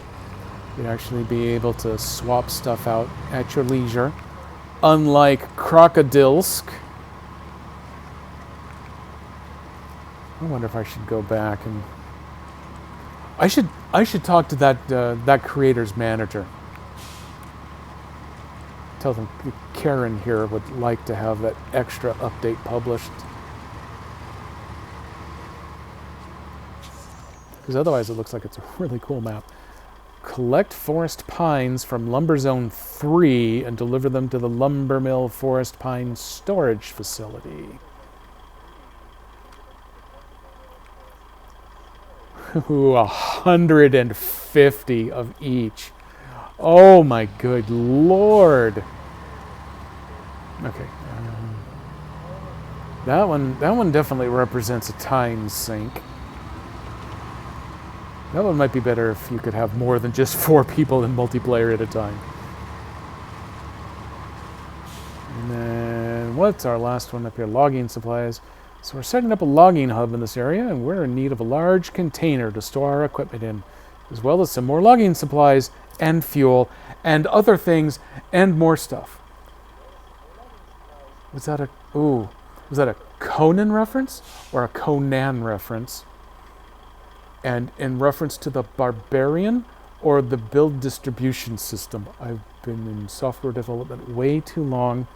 you'd actually be able to swap stuff out at your leisure. Unlike Krokodilsk. I wonder if I should go back and... I should talk to that creator's manager. Tell them Karen here would like to have that extra update published. Because otherwise it looks like it's a really cool map. Collect forest pines from Lumber Zone 3 and deliver them to the Lumber Mill Forest Pine Storage Facility. Ooh, 150 of each. Oh my good lord. Okay. That one definitely represents a time sink. That one might be better if you could have more than just 4 people in multiplayer at a time. And then, what's our last one up here? Logging supplies. So we're setting up a logging hub in this area, and we're in need of a large container to store our equipment in, as well as some more logging supplies, and fuel, and other things, and more stuff. Was that a Conan reference? Or a Conan reference? And in reference to the Barbarian or the build distribution system. I've been in software development way too long.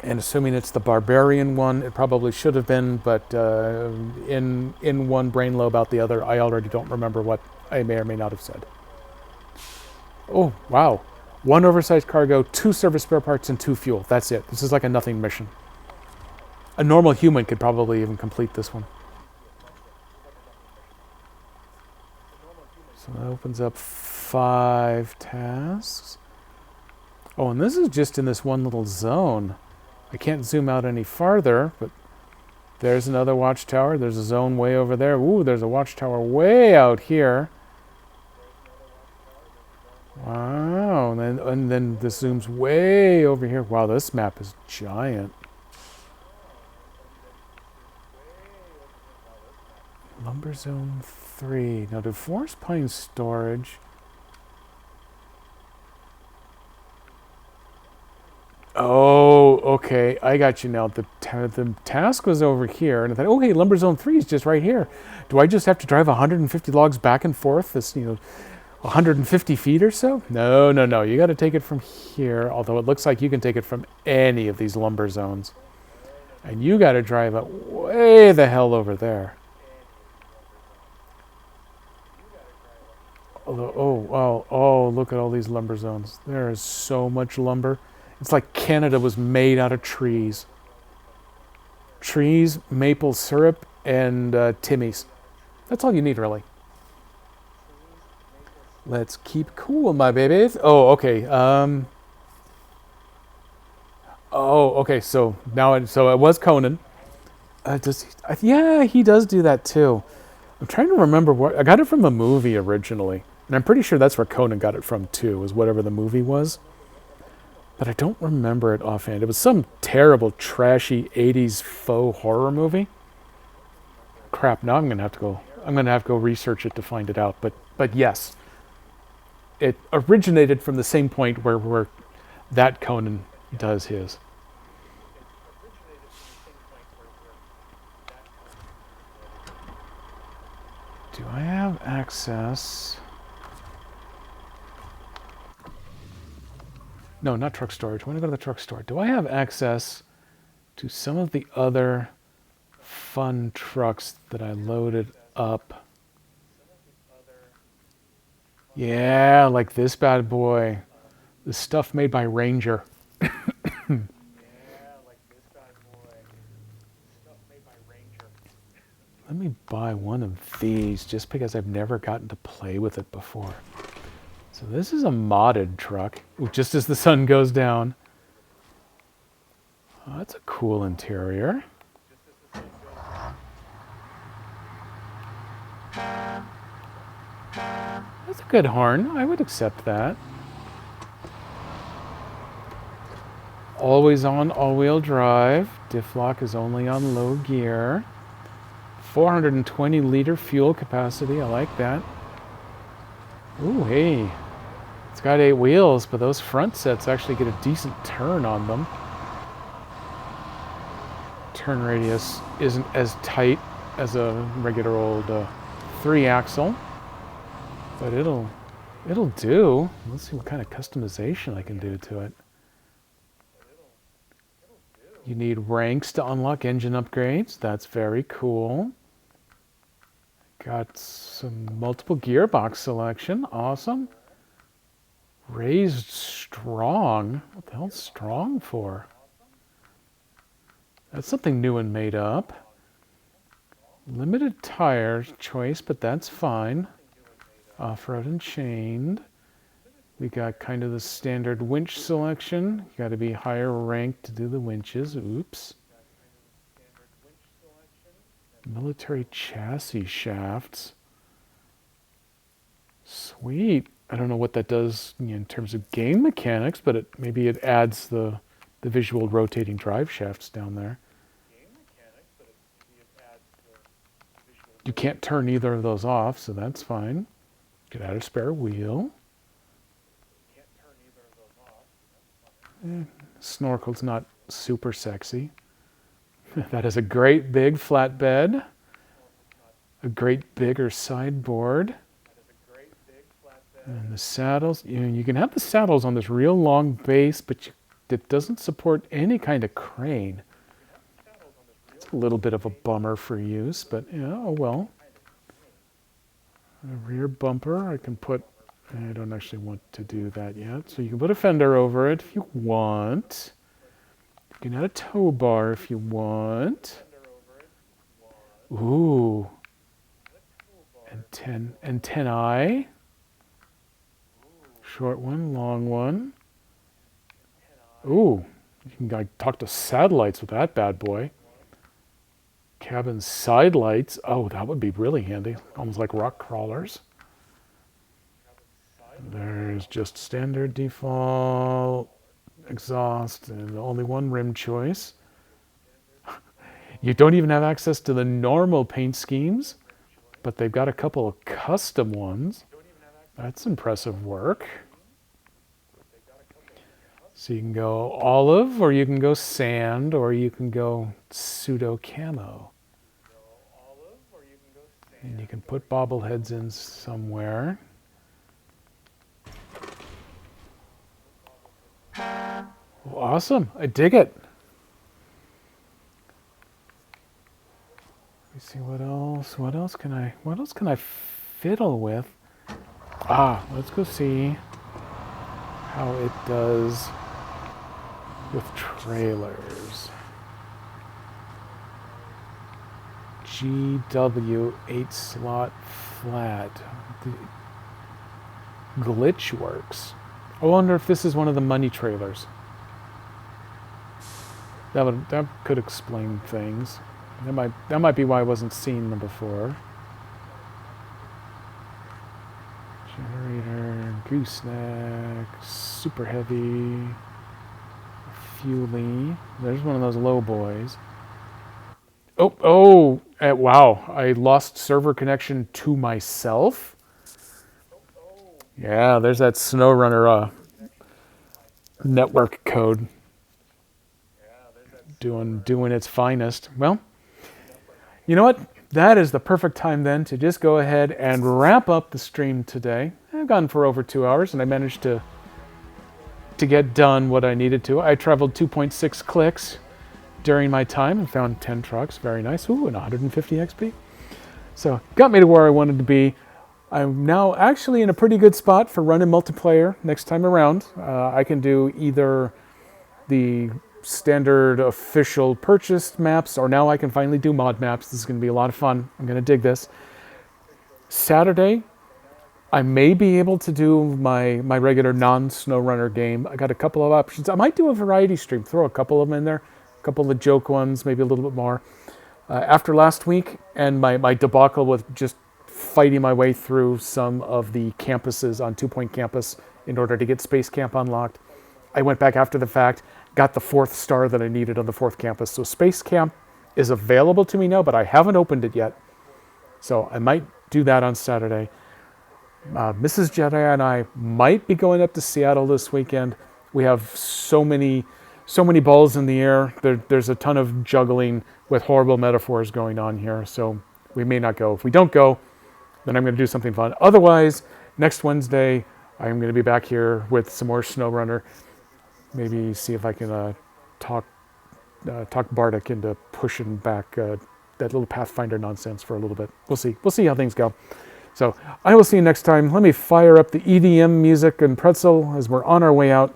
And assuming it's the Barbarian one, it probably should have been, but in one brain lobe out the other, I already don't remember what I may or may not have said. Oh, wow. 1 oversized cargo, 2 service spare parts, and 2 fuel. That's it. This is like a nothing mission. A normal human could probably even complete this one. So that opens up 5 tasks. Oh, and this is just in this one little zone. I can't zoom out any farther, but There's another watchtower. There's a zone way over there. Ooh, there's a watchtower way out here. Wow, and then this zooms way over here. Wow, this map is giant. Lumber Zone 3. Now, do Forest Pine Storage... Oh, okay. I got you now. The task was over here, and I thought, oh, hey, Lumber Zone 3 is just right here. Do I just have to drive 150 logs back and forth? This, 150 feet or so? No, no, no. You got to take it from here, although it looks like you can take it from any of these lumber zones. And you got to drive it way the hell over there. Although, oh, look at all these lumber zones. There is so much lumber. It's like Canada was made out of trees. Trees, maple syrup, and Timmy's. That's all you need, really. Let's keep cool, my babies. Oh, okay. Okay. So now, it was Conan. Yeah, he does do that too. I'm trying to remember what I got it from a movie originally, and I'm pretty sure that's where Conan got it from too. Was whatever the movie was. But I don't remember it offhand. It was some terrible, trashy '80s faux horror movie. Crap! Now I'm gonna have to go research it to find it out. But yes, it originated from the same point where that Conan does his. Do I have access? No, not truck storage. I want to go to the truck store. Do I have access to some of the other fun trucks that I loaded up? Yeah, like this bad boy. The stuff made by Ranger. Let me buy one of these just because I've never gotten to play with it before. So this is a modded truck, just as the sun goes down. Oh, that's a cool interior. That's a good horn. I would accept that. Always on all-wheel drive. Diff lock is only on low gear. 420 liter fuel capacity. I like that. Ooh, hey. It's got 8 wheels, but those front sets actually get a decent turn on them. Turn radius isn't as tight as a regular old 3-axle, but it'll do. Let's see what kind of customization I can do to it. You need ranks to unlock engine upgrades. That's very cool. Got some multiple gearbox selection. Awesome. Raised strong. What the hell's strong for? That's something new and made up. Limited tire choice, but that's fine. Off-road and chained. We got kind of the standard winch selection. You got to be higher ranked to do the winches. Oops. Military chassis shafts. Sweet. I don't know what that does in terms of game mechanics, but maybe it adds the visual rotating drive shafts down there. You can't turn either of those off, so that's fine. You could add a spare wheel. Snorkel's not super sexy. That is a great big flatbed. A great bigger sideboard. And the saddles, you can have the saddles on this real long base, but it doesn't support any kind of crane. It's a little bit of a bummer for use, but yeah, oh well. A rear bumper, I don't actually want to do that yet. So you can put a fender over it if you want. You can add a tow bar if you want. Ooh. Antennae. Short one, long one. Ooh, you can talk to satellites with that bad boy. Cabin side lights. Oh, that would be really handy. Almost like rock crawlers. There's just standard default exhaust and only one rim choice. You don't even have access to the normal paint schemes, but they've got a couple of custom ones. That's impressive work. So you can go olive, or you can go sand, or you can go pseudo camo. And you can put bobbleheads in somewhere. Awesome. I dig it. Let me see what else. What else can I fiddle with? Let's go see how it does with trailers. GW 8-slot flat. The glitch works. I wonder if this is one of the money trailers. That could explain things. That might be why I wasn't seeing them before. Generator, gooseneck, super heavy, fuelie. There's one of those low boys. Wow, I lost server connection to myself. Yeah, there's that SnowRunner network code doing its finest. Well, you know what? That is the perfect time then to just go ahead and wrap up the stream today. I've gone for over 2 hours, and I managed to get done what I needed to. I traveled 2.6 clicks during my time and found 10 trucks. Very nice. Ooh, and 150 XP. So got me to where I wanted to be. I'm now actually in a pretty good spot for running multiplayer next time around. I can do either the standard official purchased maps, or now I can finally do mod maps. This is going to be a lot of fun. I'm going to dig this. Saturday, I may be able to do my regular non-SnowRunner game. I got a couple of options. I might do a variety stream, throw a couple of them in there, a couple of joke ones, maybe a little bit more. After last week and my debacle with just fighting my way through some of the campuses on 2 Point Campus in order to get Space Camp unlocked, I went back after the fact, got the 4th star that I needed on the 4th campus. So Space Camp is available to me now, but I haven't opened it yet. So I might do that on Saturday. Mrs. Jedi and I might be going up to Seattle this weekend. We have so many balls in the air. There's a ton of juggling with horrible metaphors going on here, so we may not go. If we don't go, then I'm going to do something fun. Otherwise, next Wednesday, I'm going to be back here with some more SnowRunner. Maybe see if I can talk Bartek into pushing back that little Pathfinder nonsense for a little bit. We'll see. We'll see how things go. So I will see you next time. Let me fire up the EDM music and pretzel as we're on our way out.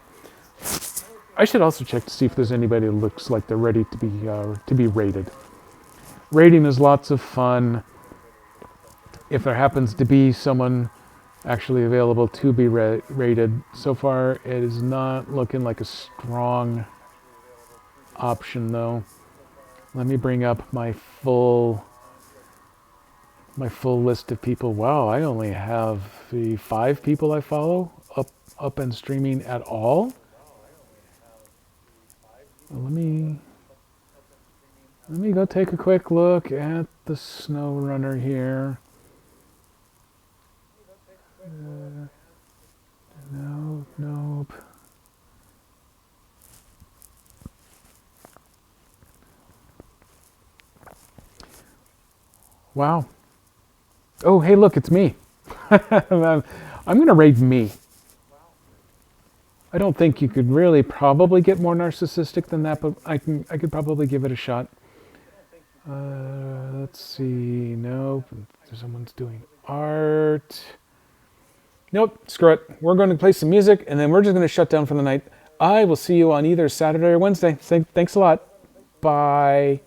I should also check to see if there's anybody that looks like they're ready to be rated. Rating is lots of fun. If there happens to be someone actually available to be rated, so far it is not looking like a strong option though. Let me bring up my full list of people. Wow, I only have the 5 people I follow up and streaming at all. Let me go take a quick look at the SnowRunner here. Nope. Wow. Oh, hey, look, it's me. I'm going to raid me. I don't think you could really probably get more narcissistic than that, but I could probably give it a shot. Let's see. Nope. Someone's doing art. Nope. Screw it. We're going to play some music, and then we're just going to shut down for the night. I will see you on either Saturday or Wednesday. Thanks a lot. Bye.